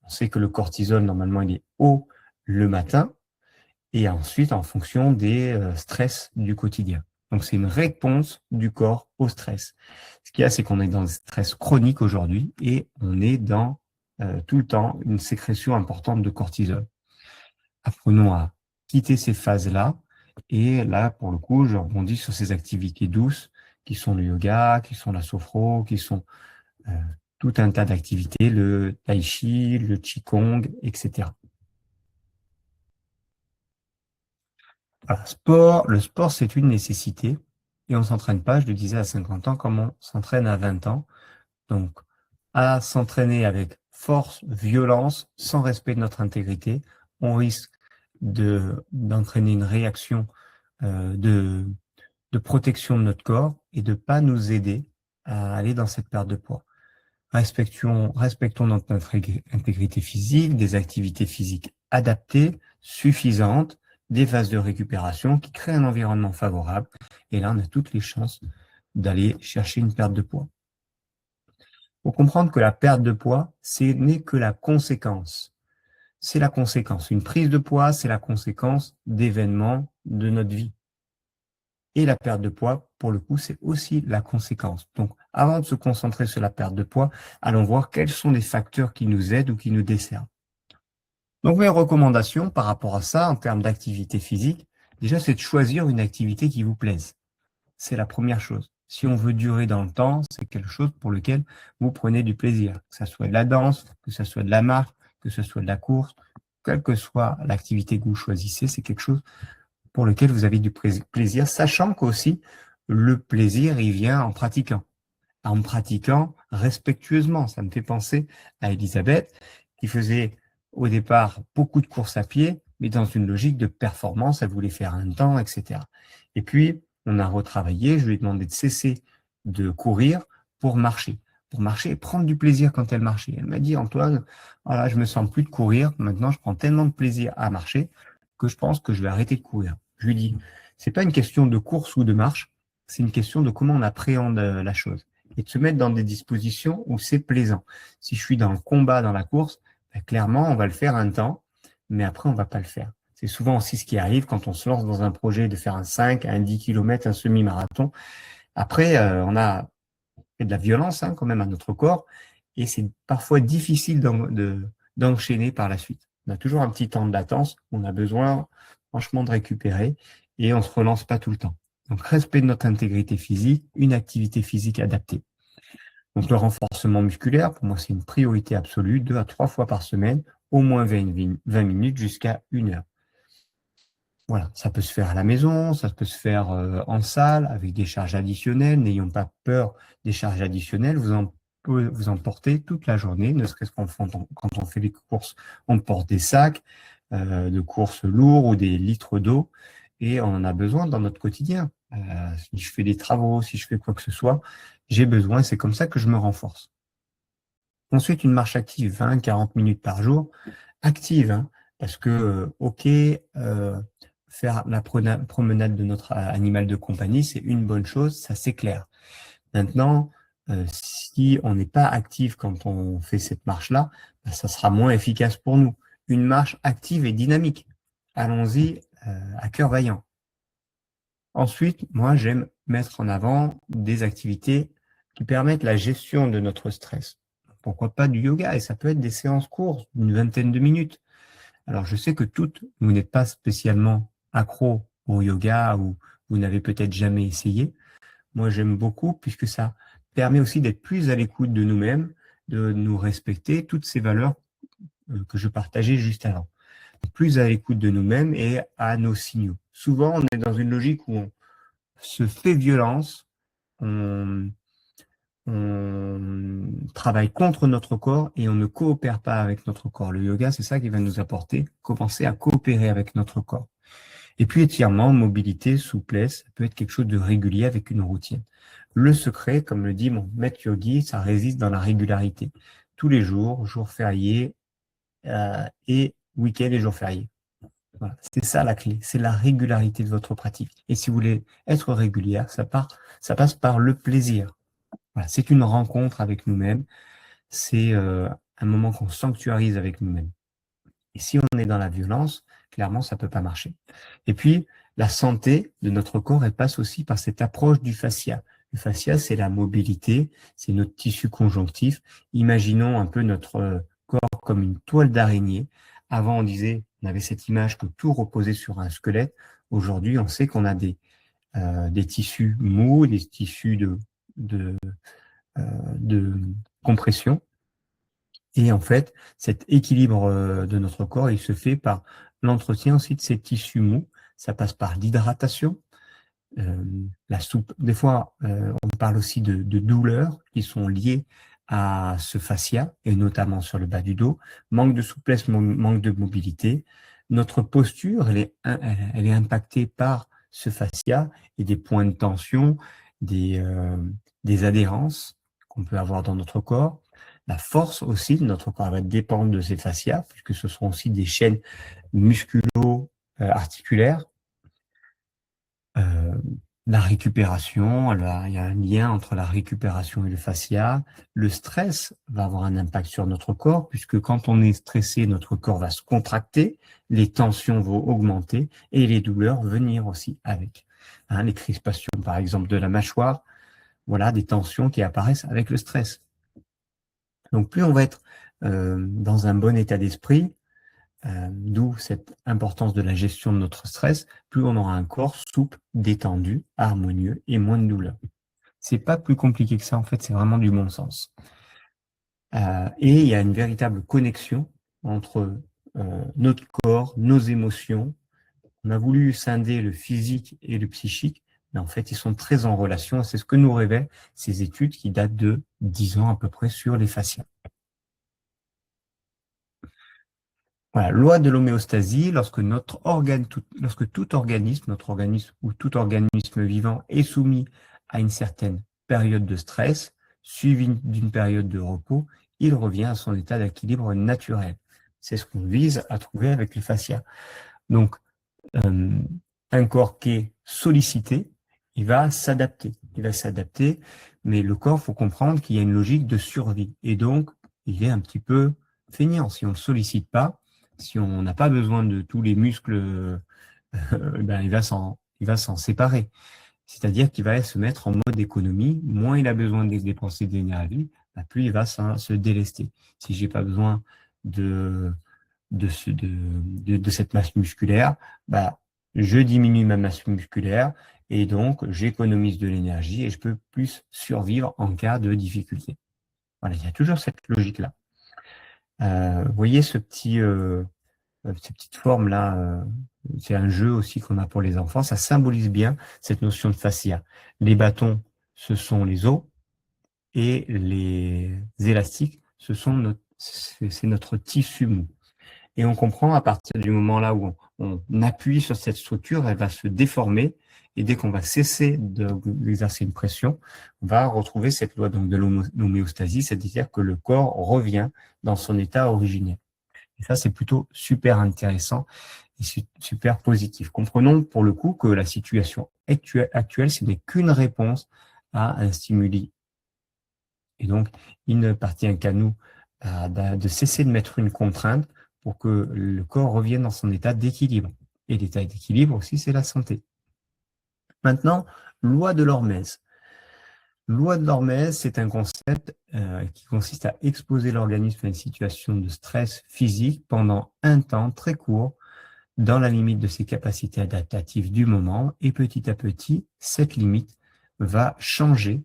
On sait que le cortisol, normalement, il est haut le matin, et ensuite en fonction des stress du quotidien. Donc, c'est une réponse du corps au stress. Ce qu'il y a, c'est qu'on est dans le stress chronique aujourd'hui et on est dans tout le temps une sécrétion importante de cortisol. Apprenons à quitter ces phases-là. Et là, pour le coup, je rebondis sur ces activités douces qui sont le yoga, qui sont la sophro, qui sont tout un tas d'activités, le tai chi, le qigong, etc. Alors, le sport, c'est une nécessité et on ne s'entraîne pas, je le disais, à 50 ans comme on s'entraîne à 20 ans. Donc, à s'entraîner avec force, violence, sans respect de notre intégrité, on risque d'entraîner une réaction de protection de notre corps et de ne pas nous aider à aller dans cette perte de poids. Respectons notre intégrité physique, des activités physiques adaptées, suffisantes, des phases de récupération qui créent un environnement favorable. Et là, on a toutes les chances d'aller chercher une perte de poids. Il faut comprendre que la perte de poids, ce n'est que la conséquence. C'est la conséquence. Une prise de poids, c'est la conséquence d'événements de notre vie. Et la perte de poids, pour le coup, c'est aussi la conséquence. Donc, avant de se concentrer sur la perte de poids, allons voir quels sont les facteurs qui nous aident ou qui nous desservent. Donc, mes recommandations par rapport à ça, en termes d'activité physique, déjà, c'est de choisir une activité qui vous plaise. C'est la première chose. Si on veut durer dans le temps, c'est quelque chose pour lequel vous prenez du plaisir. Que ce soit de la danse, que ce soit de la marche, que ce soit de la course, quelle que soit l'activité que vous choisissez, c'est quelque chose pour lequel vous avez du plaisir, sachant qu'aussi, le plaisir, il vient en pratiquant respectueusement. Ça me fait penser à Elisabeth, qui faisait au départ beaucoup de courses à pied, mais dans une logique de performance, elle voulait faire un temps, etc. Et puis, on a retravaillé, je lui ai demandé de cesser de courir pour marcher et prendre du plaisir quand elle marchait. Elle m'a dit, Antoine, voilà, je me sens plus de courir, maintenant je prends tellement de plaisir à marcher que je pense que je vais arrêter de courir. Je lui dis, c'est pas une question de course ou de marche, c'est une question de comment on appréhende la chose et de se mettre dans des dispositions où c'est plaisant. Si je suis dans le combat, dans la course, clairement, on va le faire un temps, mais après, on va pas le faire. C'est souvent aussi ce qui arrive quand on se lance dans un projet de faire un 5, un 10 km, un semi-marathon. Après, on a fait de la violence quand même à notre corps et c'est parfois difficile d'enchaîner par la suite. On a toujours un petit temps de latence, on a besoin franchement de récupérer et on ne se relance pas tout le temps. Donc, respect de notre intégrité physique, une activité physique adaptée. Donc, le renforcement musculaire, pour moi, c'est une priorité absolue, 2 à 3 fois par semaine, au moins 20 minutes jusqu'à 1 heure. Voilà, ça peut se faire à la maison, ça peut se faire en salle avec des charges additionnelles. N'ayons pas peur des charges additionnelles. Vous en portez toute la journée, ne serait-ce quand on fait les courses, on porte des sacs de courses lourds ou des litres d'eau et on en a besoin dans notre quotidien. Si je fais des travaux, si je fais quoi que ce soit, j'ai besoin, c'est comme ça que je me renforce. Ensuite, une marche active, 20-40 minutes par jour, active, hein, parce que, faire la promenade de notre animal de compagnie, c'est une bonne chose, ça c'est clair. Maintenant, si on n'est pas actif quand on fait cette marche-là, ça sera moins efficace pour nous. Une marche active et dynamique. Allons-y à cœur vaillant. Ensuite, moi, j'aime mettre en avant des activités qui permettent la gestion de notre stress. Pourquoi pas du yoga? Et ça peut être des séances courtes, d'une vingtaine de minutes. Alors, je sais que vous n'êtes pas spécialement accro au yoga ou vous n'avez peut-être jamais essayé. Moi, j'aime beaucoup puisque ça permet aussi d'être plus à l'écoute de nous-mêmes, de nous respecter, toutes ces valeurs que je partageais juste avant. Plus à l'écoute de nous-mêmes et à nos signaux. Souvent, on est dans une logique où on se fait violence, on travaille contre notre corps et on ne coopère pas avec notre corps. Le yoga, c'est ça qui va nous apporter, commencer à coopérer avec notre corps. Et puis étirement, mobilité, souplesse, ça peut être quelque chose de régulier avec une routine. Le secret, comme le dit mon maître yogi, ça réside dans la régularité. Tous les jours, jours fériés et week-ends et jours fériés. Voilà. C'est ça la clé, c'est la régularité de votre pratique. Et si vous voulez être régulière, ça passe par le plaisir. Voilà. C'est une rencontre avec nous-mêmes, c'est un moment qu'on sanctuarise avec nous-mêmes. Et si on est dans la violence, clairement, ça peut pas marcher. Et puis, la santé de notre corps, elle passe aussi par cette approche du fascia. Le fascia, c'est la mobilité, c'est notre tissu conjonctif. Imaginons un peu notre corps comme une toile d'araignée. Avant, on avait cette image que tout reposait sur un squelette. Aujourd'hui, on sait qu'on a des tissus mous, des tissus de compression. Et en fait, cet équilibre de notre corps, il se fait par l'entretien aussi de ces tissus mous. Ça passe par l'hydratation, la soupe. Des fois, on parle aussi de douleurs qui sont liées à ce fascia, et notamment sur le bas du dos. Manque de souplesse, manque de mobilité. Notre posture, elle est impactée par ce fascia et des points de tension, des adhérences qu'on peut avoir dans notre corps. La force aussi de notre corps va dépendre de ces fascias, puisque ce sont aussi des chaînes musculo-articulaires. La récupération, il y a un lien entre la récupération et le fascia. Le stress va avoir un impact sur notre corps, puisque quand on est stressé, notre corps va se contracter, les tensions vont augmenter et les douleurs venir aussi avec. Les crispations, par exemple, de la mâchoire, voilà des tensions qui apparaissent avec le stress. Donc, plus on va être dans un bon état d'esprit, d'où cette importance de la gestion de notre stress, plus on aura un corps souple, détendu, harmonieux et moins de douleur. C'est pas plus compliqué que ça, en fait, c'est vraiment du bon sens. Et il y a une véritable connexion entre notre corps, nos émotions. On a voulu scinder le physique et le psychique, mais en fait, ils sont très en relation. C'est ce que nous révèlent ces études qui datent de 10 ans à peu près sur les fascias. Voilà, loi de l'homéostasie, lorsque tout organisme, notre organisme ou tout organisme vivant est soumis à une certaine période de stress, suivie d'une période de repos, il revient à son état d'équilibre naturel. C'est ce qu'on vise à trouver avec les fascias. Donc, un corps qui est sollicité, il va s'adapter. Mais le corps, faut comprendre qu'il y a une logique de survie. Et donc, il est un petit peu feignant. Si on ne le sollicite pas, si on n'a pas besoin de tous les muscles, il va s'en séparer. C'est-à-dire qu'il va se mettre en mode économie. Moins il a besoin de dépenser d'énergie, plus il va se délester. Si j'ai pas besoin de cette masse musculaire, je diminue ma masse musculaire et donc j'économise de l'énergie et je peux plus survivre en cas de difficulté. Voilà, il y a toujours cette logique-là. Vous voyez cette petite forme-là, c'est un jeu aussi qu'on a pour les enfants, ça symbolise bien cette notion de fascia. Les bâtons, ce sont les os, et les élastiques, c'est notre tissu mou. Et on comprend à partir du moment là où on appuie sur cette structure, elle va se déformer, et dès qu'on va cesser d'exercer une pression, on va retrouver cette loi donc de l'homéostasie, c'est-à-dire que le corps revient dans son état originel. Et ça, c'est plutôt super intéressant et super positif. Comprenons pour le coup que la situation actuelle, ce n'est qu'une réponse à un stimuli. Et donc, il ne appartient qu'à nous de cesser de mettre une contrainte pour que le corps revienne dans son état d'équilibre. Et l'état d'équilibre aussi, c'est la santé. Maintenant, loi de l'hormèse. Loi de l'hormèse, c'est un concept qui consiste à exposer l'organisme à une situation de stress physique pendant un temps très court, dans la limite de ses capacités adaptatives du moment, et petit à petit, cette limite va changer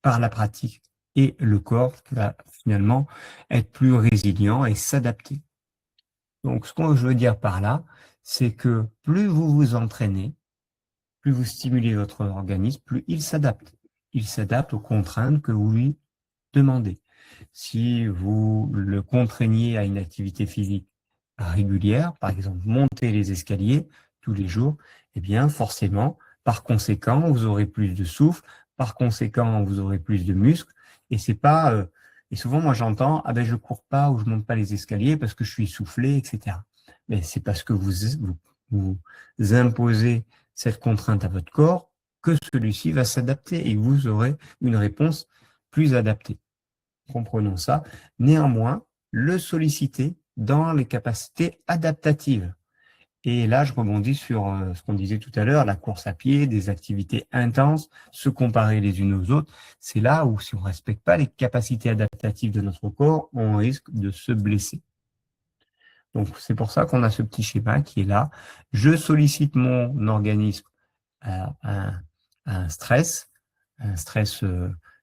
par la pratique et le corps va finalement être plus résilient et s'adapter. Donc, ce que je veux dire par là, c'est que plus vous vous entraînez, plus vous stimulez votre organisme, plus il s'adapte. Il s'adapte aux contraintes que vous lui demandez. Si vous le contraignez à une activité physique régulière, par exemple monter les escaliers tous les jours, eh bien forcément, par conséquent, vous aurez plus de souffle, par conséquent, vous aurez plus de muscles, et c'est pas et souvent moi j'entends ah ben je cours pas ou je monte pas les escaliers parce que je suis essoufflé, etc. Mais c'est parce que vous imposez cette contrainte à votre corps que celui-ci va s'adapter et vous aurez une réponse plus adaptée. Comprenons ça. Néanmoins, le solliciter dans les capacités adaptatives. Et là, je rebondis sur ce qu'on disait tout à l'heure, la course à pied, des activités intenses, se comparer les unes aux autres. C'est là où, si on ne respecte pas les capacités adaptatives de notre corps, on risque de se blesser. Donc, c'est pour ça qu'on a ce petit schéma qui est là. Je sollicite mon organisme à un stress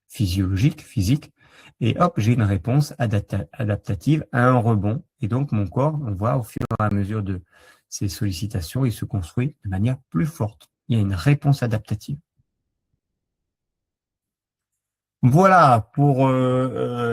physiologique, physique, et hop, j'ai une réponse adaptative à un rebond. Et donc, mon corps, on voit au fur et à mesure de ces sollicitations, il se construit de manière plus forte. Il y a une réponse adaptative. Voilà pour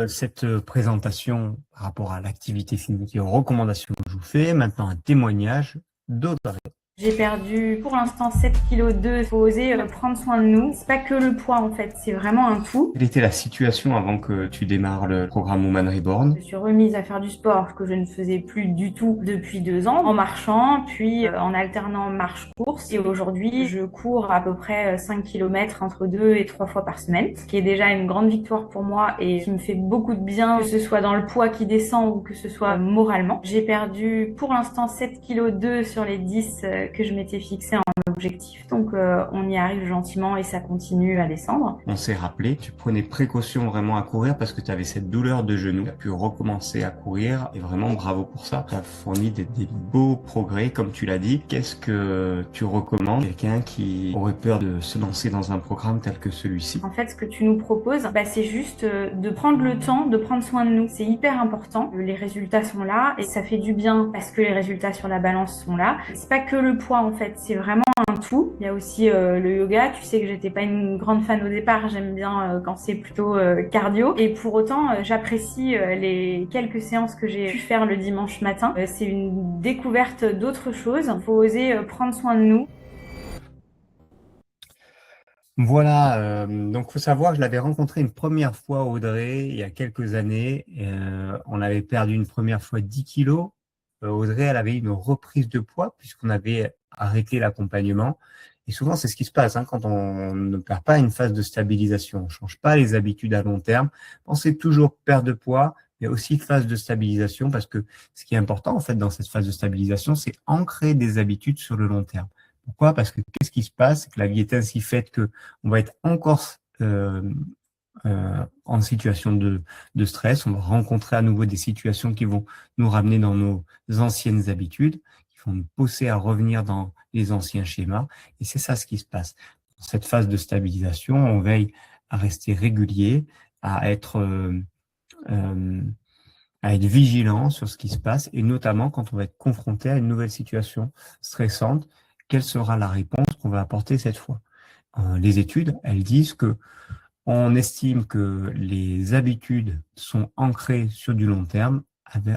cette présentation par rapport à l'activité physique et aux recommandations que je vous fais. Maintenant, un témoignage d'Audrey. J'ai perdu pour l'instant 7,2 kg. Il faut oser prendre soin de nous. C'est pas que le poids en fait, c'est vraiment un tout. Quelle était la situation avant que tu démarres le programme Woman Reborn? Je suis remise à faire du sport que je ne faisais plus du tout depuis 2 ans, en marchant, puis en alternant marche-course. Et aujourd'hui, je cours à peu près 5 km entre 2 et 3 fois par semaine, ce qui est déjà une grande victoire pour moi et qui me fait beaucoup de bien, que ce soit dans le poids qui descend ou que ce soit moralement. J'ai perdu pour l'instant 7,2 kg sur les 10 que je m'étais fixé en objectif. Donc on y arrive gentiment et ça continue à descendre. On s'est rappelé, tu prenais précaution vraiment à courir parce que tu avais cette douleur de genou. Tu as pu recommencer à courir et vraiment bravo pour ça. Tu as fourni des beaux progrès comme tu l'as dit. Qu'est-ce que tu recommandes à quelqu'un qui aurait peur de se lancer dans un programme tel que celui-ci? En fait, ce que tu nous proposes, c'est juste de prendre le temps de prendre soin de nous. C'est hyper important. Les résultats sont là et ça fait du bien parce que les résultats sur la balance sont là. C'est pas que le poids en fait, c'est vraiment un tout. Il y a aussi le yoga. Tu sais que j'étais pas une grande fan au départ. J'aime bien quand c'est plutôt cardio. Et pour autant, j'apprécie les quelques séances que j'ai pu faire le dimanche matin. C'est une découverte d'autres choses. Il faut oser prendre soin de nous. Voilà, donc faut savoir que je l'avais rencontré une première fois, Audrey, il y a quelques années. On avait perdu une première fois 10 kilos. Audrey, elle avait une reprise de poids puisqu'on avait arrêté l'accompagnement. Et souvent, c'est ce qui se passe quand on ne perd pas une phase de stabilisation. On ne change pas les habitudes à long terme. Pensez toujours perte de poids, mais aussi phase de stabilisation parce que ce qui est important en fait dans cette phase de stabilisation, c'est ancrer des habitudes sur le long terme. Pourquoi? Parce que qu'est-ce qui se passe? C'est que la vie est ainsi faite que on va être encore en situation de stress. On va rencontrer à nouveau des situations qui vont nous ramener dans nos anciennes habitudes. Il vont nous pousser à revenir dans les anciens schémas. Et c'est ça ce qui se passe. Dans cette phase de stabilisation, on veille à rester régulier, à être vigilant sur ce qui se passe, et notamment quand on va être confronté à une nouvelle situation stressante, quelle sera la réponse qu'on va apporter cette fois. Les études, elles disent que on estime que les habitudes sont ancrées sur du long terme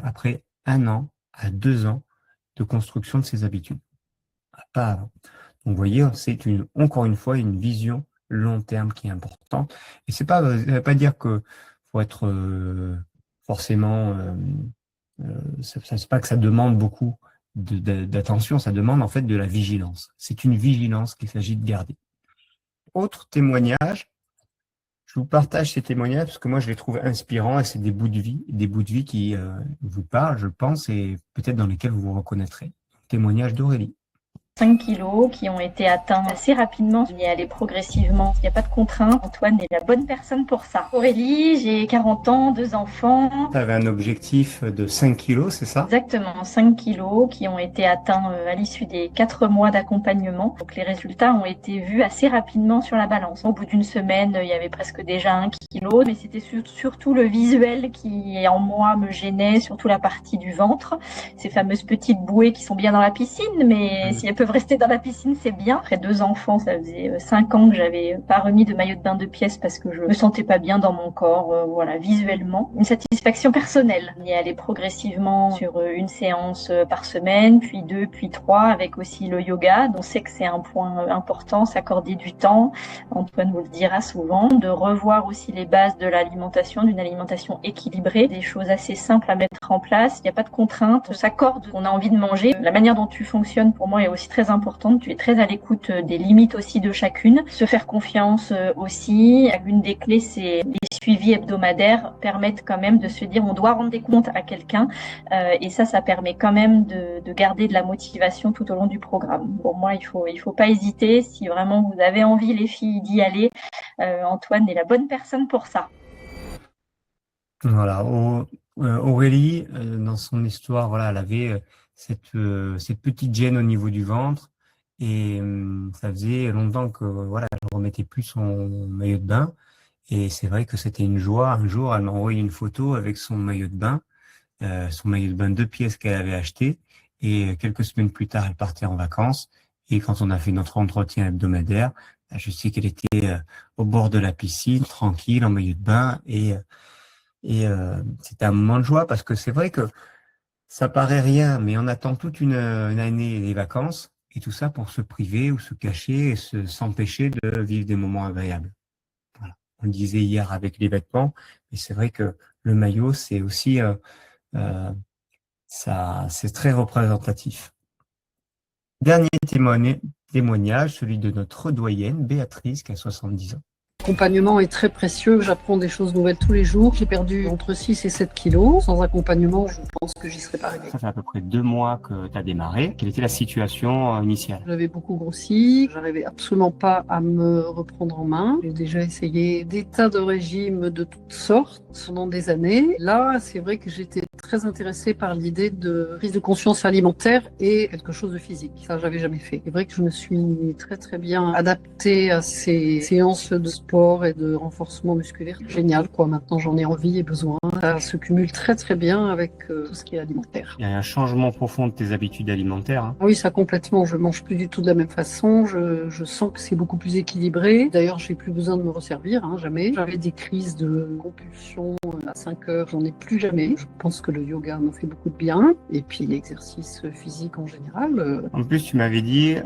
après 1 an à 2 ans de construction de ces habitudes. Pas avant. Donc, vous voyez, c'est encore une fois une vision long terme qui est importante. Et ça ne veut pas dire que faut être forcément, c'est pas que ça demande beaucoup d'attention, ça demande en fait de la vigilance. C'est une vigilance qu'il s'agit de garder. Autre témoignage, je vous partage ces témoignages parce que moi je les trouve inspirants et c'est des bouts de vie qui vous parlent, je pense, et peut-être dans lesquels vous vous reconnaîtrez. Témoignage d'Aurélie. 5 kilos qui ont été atteints assez rapidement. On y est allé progressivement. Il n'y a pas de contrainte. Antoine est la bonne personne pour ça. Aurélie, j'ai 40 ans, 2 enfants. Tu avais un objectif de 5 kilos, c'est ça? Exactement, 5 kilos qui ont été atteints à l'issue des 4 mois d'accompagnement. Donc les résultats ont été vus assez rapidement sur la balance. Au bout d'une semaine, il y avait presque déjà 1 kilo, mais c'était surtout le visuel qui en moi me gênait, surtout la partie du ventre. Ces fameuses petites bouées qui sont bien dans la piscine, mais si elles peuvent rester dans la piscine, c'est bien. Après 2 enfants, ça faisait 5 ans que j'avais pas remis de maillot de bain de pièce parce que je me sentais pas bien dans mon corps, voilà, visuellement. Une satisfaction personnelle. On y est allé progressivement sur une séance par semaine, puis 2, puis 3, avec aussi le yoga. On sait que c'est un point important, s'accorder du temps. Antoine vous le dira souvent, de revoir aussi les bases de l'alimentation, d'une alimentation équilibrée, des choses assez simples à mettre en place. Il n'y a pas de contrainte, on s'accorde, on a envie de manger. La manière dont tu fonctionnes, pour moi, est aussi très importante. Tu es très à l'écoute des limites aussi de chacune. Se faire confiance aussi. Une des clés, c'est les suivis hebdomadaires permettent quand même de se dire on doit rendre des comptes à quelqu'un. Et ça permet quand même de garder de la motivation tout au long du programme. Pour moi, il faut pas hésiter. Si vraiment vous avez envie, les filles, d'y aller, Antoine est la bonne personne pour ça. Voilà. Aurélie, dans son histoire, voilà, elle avait cette petite gêne au niveau du ventre et ça faisait longtemps que voilà, elle remettait plus son maillot de bain et c'est vrai que c'était une joie. Un jour, elle m'a envoyé une photo avec son maillot de bain 2 pièces qu'elle avait acheté et quelques semaines plus tard, elle partait en vacances et quand on a fait notre entretien hebdomadaire, je sais qu'elle était au bord de la piscine, tranquille, en maillot de bain et c'était un moment de joie parce que c'est vrai que ça paraît rien, mais on attend toute une année les vacances et tout ça pour se priver ou se cacher et s'empêcher de vivre des moments agréables. Voilà. On le disait hier avec les vêtements, mais c'est vrai que le maillot, c'est aussi ça, c'est très représentatif. Dernier témoignage, celui de notre doyenne Béatrice qui a 70 ans. L'accompagnement est très précieux, j'apprends des choses nouvelles tous les jours. J'ai perdu entre 6 et 7 kilos. Sans accompagnement, je pense que j'y serais pas arrivée. Ça fait à peu près 2 mois que tu as démarré. Quelle était la situation initiale? J'avais beaucoup grossi, j'arrivais absolument pas à me reprendre en main. J'ai déjà essayé des tas de régimes de toutes sortes pendant des années. Là, c'est vrai que j'étais très intéressée par l'idée de prise de conscience alimentaire et quelque chose de physique. Ça, j'avais jamais fait. C'est vrai que je me suis très très bien adaptée à ces séances de sport et de renforcement musculaire. Génial, quoi. Maintenant, j'en ai envie et besoin. Ça se cumule très très bien avec tout ce qui est alimentaire. Il y a un changement profond de tes habitudes alimentaires. Hein. Oui, ça complètement. Je mange plus du tout de la même façon. Je sens que c'est beaucoup plus équilibré. D'ailleurs, j'ai plus besoin de me resservir, jamais. J'avais des crises de compulsion à 5 heures. J'en ai plus jamais. Je pense que le yoga me fait beaucoup de bien. Et puis l'exercice physique en général. En plus, tu m'avais dit,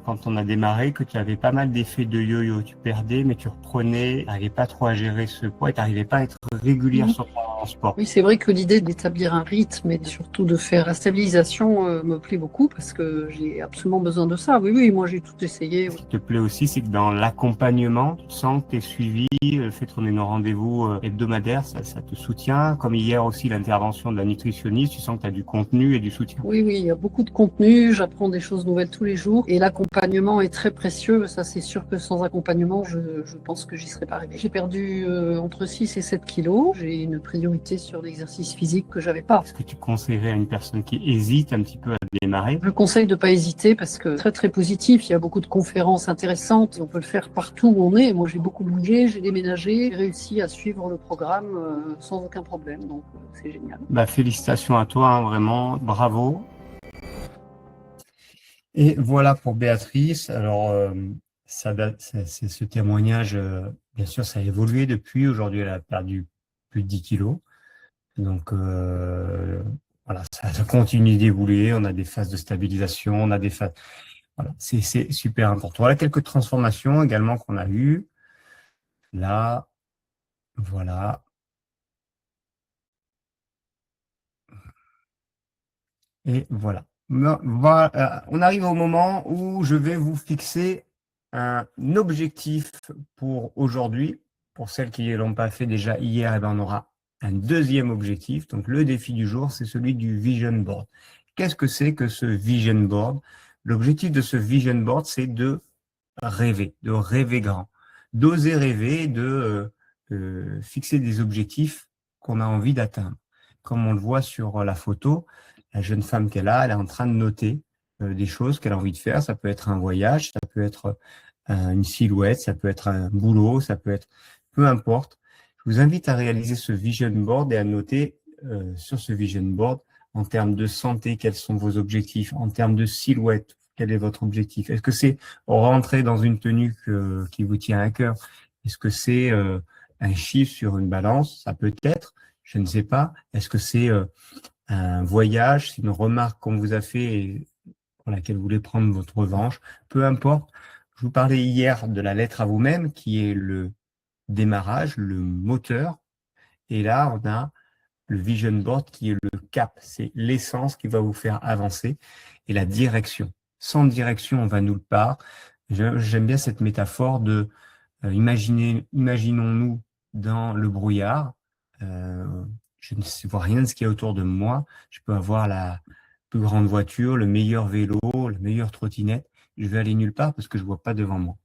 quand on a démarré, que tu avais pas mal d'effets de yo-yo. Tu perdais, mais tu reprenais. Tu n'arrivais pas trop à gérer ce poids et tu n'arrivais pas à être régulière sur ton sport. Oui, c'est vrai que l'idée d'établir un rythme et surtout de faire la stabilisation me plaît beaucoup parce que j'ai absolument besoin de ça. Oui, moi j'ai tout essayé. Ce qui te plaît aussi, c'est que dans l'accompagnement, tu sens que tu es suivi, le fait qu'on ait nos rendez-vous hebdomadaires, ça te soutient. Comme hier aussi, l'intervention de la nutritionniste, tu sens que tu as du contenu et du soutien. Oui, il y a beaucoup de contenu, j'apprends des choses nouvelles tous les jours et l'accompagnement est très précieux. Ça, c'est sûr que sans accompagnement, je pense que j'y serais pas arrivée. J'ai perdu entre 6 et 7 kilos. J'ai une priorité sur l'exercice physique que j'avais pas. Est-ce que tu conseillerais à une personne qui hésite un petit peu à démarrer. Je conseille de ne pas hésiter parce que très très positif, il y a beaucoup de conférences intéressantes, on peut le faire partout où on est. Moi j'ai beaucoup bougé, j'ai déménagé, j'ai réussi à suivre le programme sans aucun problème, donc c'est génial. Félicitations à toi, hein, vraiment, bravo. Et voilà pour Béatrice. Alors, c'est ce témoignage, bien sûr, ça a évolué depuis. Aujourd'hui, elle a perdu plus de 10 kilos. Donc, voilà, ça continue d'évoluer. On a des phases de stabilisation, on a des phases. Voilà, c'est super important. Voilà quelques transformations également qu'on a eues. Là, voilà. Et voilà. On arrive au moment où je vais vous fixer un objectif pour aujourd'hui. Pour celles qui ne l'ont pas fait déjà hier, eh ben, on aura un deuxième objectif. Donc, le défi du jour, c'est celui du Vision Board. Qu'est-ce que c'est que ce Vision Board? L'objectif de ce Vision Board, c'est de rêver grand, d'oser rêver, de fixer des objectifs qu'on a envie d'atteindre. Comme on le voit sur la photo, la jeune femme qu'elle a, elle est en train de noter des choses qu'elle a envie de faire. Ça peut être un voyage, ça peut être une silhouette, ça peut être un boulot, ça peut être peu importe. Je vous invite à réaliser ce vision board et à noter sur ce vision board en termes de santé, quels sont vos objectifs, en termes de silhouette, quel est votre objectif. Est-ce que c'est rentrer dans une tenue qui vous tient à cœur? Est-ce que c'est un chiffre sur une balance? Ça peut être, je ne sais pas. Est-ce que c'est un voyage, c'est une remarque qu'on vous a fait et pour laquelle vous voulez prendre votre revanche? Peu importe. Je vous parlais hier de la lettre à vous-même qui est le démarrage, le moteur. Et là, on a le vision board qui est le cap. C'est l'essence qui va vous faire avancer et la direction. Sans direction, on va nulle part. J'aime bien cette métaphore de imaginons-nous dans le brouillard. Je ne vois rien de ce qu'il y a autour de moi. Je peux avoir la plus grande voiture, le meilleur vélo, la meilleure trottinette. Je vais aller nulle part parce que je vois pas devant moi.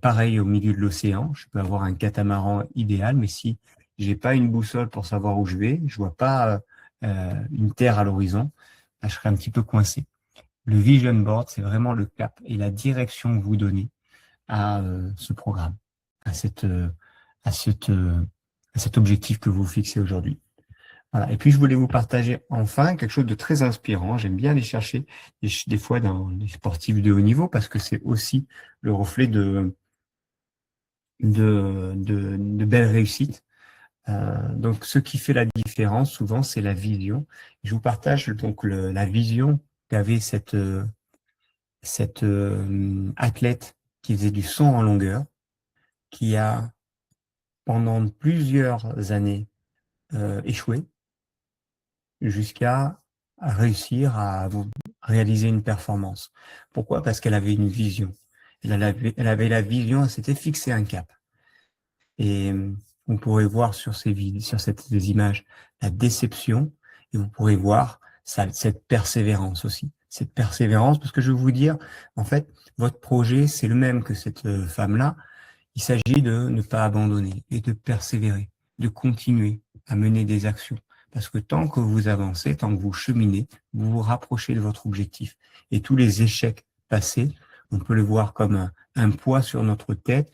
Pareil au milieu de l'océan, je peux avoir un catamaran idéal, mais si j'ai pas une boussole pour savoir où je vais, je vois pas une terre à l'horizon, là, je serai un petit peu coincé. Le vision board, c'est vraiment le cap et la direction que vous donnez à ce programme, à cet objectif que vous fixez aujourd'hui. Voilà. Et puis, je voulais vous partager enfin quelque chose de très inspirant. J'aime bien aller chercher des fois dans les sportifs de haut niveau parce que c'est aussi le reflet de belles réussites. Donc, ce qui fait la différence, souvent, c'est la vision. Je vous partage donc la vision qu'avait cette athlète qui faisait du saut en longueur, qui a, pendant plusieurs années, échoué, jusqu'à réussir à réaliser une performance. Pourquoi? Parce qu'elle avait une vision. Elle avait la vision, elle s'était fixé un cap. Et vous pourrez voir sur ces images la déception et vous pourrez voir cette persévérance aussi. Cette persévérance, parce que je vais vous dire, en fait, votre projet, c'est le même que cette femme-là. Il s'agit de ne pas abandonner et de persévérer, de continuer à mener des actions. Parce que tant que vous avancez, tant que vous cheminez, vous vous rapprochez de votre objectif. Et tous les échecs passés, on peut le voir comme un poids sur notre tête,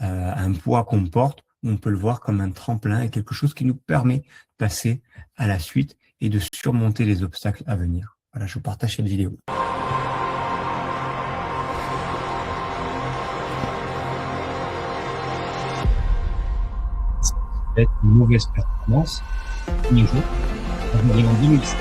un poids qu'on porte, on peut le voir comme un tremplin et quelque chose qui nous permet de passer à la suite et de surmonter les obstacles à venir. Voilà, je vous partage cette vidéo. Ça va être une mauvaise performance. Premier jour, on est en 2007.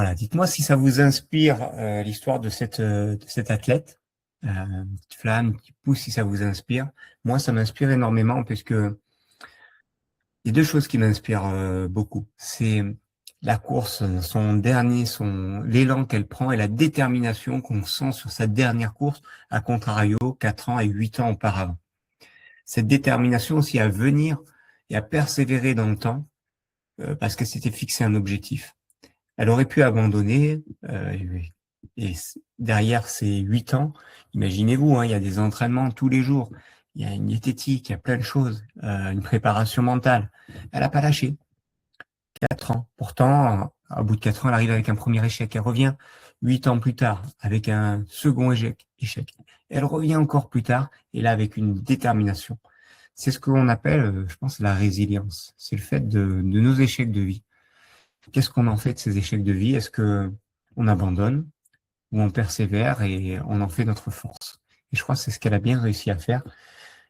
Voilà, dites-moi si ça vous inspire l'histoire de cette athlète. Une petite flamme, un petit pouce si ça vous inspire. Moi, ça m'inspire énormément parce que il y a deux choses qui m'inspirent beaucoup. C'est la course, l'élan qu'elle prend et la détermination qu'on sent sur sa dernière course, à contrario 4 ans et 8 ans auparavant. Cette détermination aussi à venir et à persévérer dans le temps parce qu'elle s'était fixé un objectif. Elle aurait pu abandonner et derrière ces 8 ans, imaginez-vous, hein, il y a des entraînements tous les jours, il y a une diététique, il y a plein de choses, une préparation mentale. Elle n'a pas lâché. 4 ans. Pourtant, au bout de 4 ans, elle arrive avec un premier échec. Elle revient 8 ans plus tard avec un second échec. Elle revient encore plus tard et là avec une détermination. C'est ce qu'on appelle, je pense, la résilience. C'est le fait de nos échecs de vie. Qu'est-ce qu'on en fait de ces échecs de vie? Est-ce que on abandonne ou on persévère et on en fait notre force? Et je crois que c'est ce qu'elle a bien réussi à faire.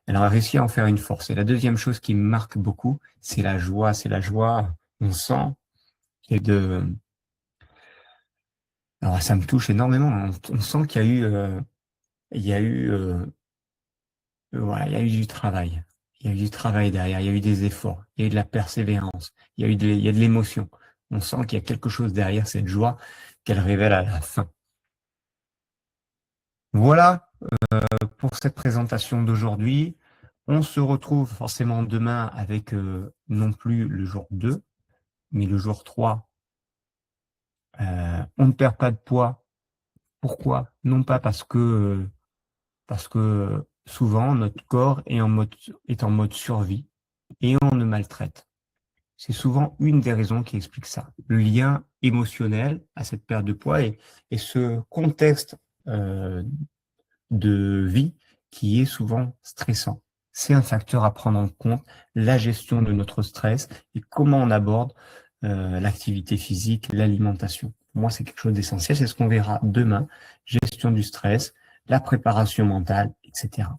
Elle a réussi à en faire une force. Et la deuxième chose qui me marque beaucoup, c'est la joie. C'est la joie. On sent qu'il y a alors ça me touche énormément. On sent qu'il y a eu, voilà, il y a eu du travail. Il y a eu du travail derrière. Il y a eu des efforts. Il y a eu de la persévérance. Il y a de l'émotion. On sent qu'il y a quelque chose derrière cette joie qu'elle révèle à la fin. Voilà pour cette présentation d'aujourd'hui. On se retrouve forcément demain avec non plus le jour 2, mais le jour 3. On ne perd pas de poids. Pourquoi? Non pas parce que souvent notre corps est en mode survie et on le maltraite. C'est souvent une des raisons qui explique ça. Le lien émotionnel à cette perte de poids et ce contexte de vie qui est souvent stressant. C'est un facteur à prendre en compte, la gestion de notre stress et comment on aborde l'activité physique, l'alimentation. Pour moi, c'est quelque chose d'essentiel. C'est ce qu'on verra demain. Gestion du stress, la préparation mentale, etc.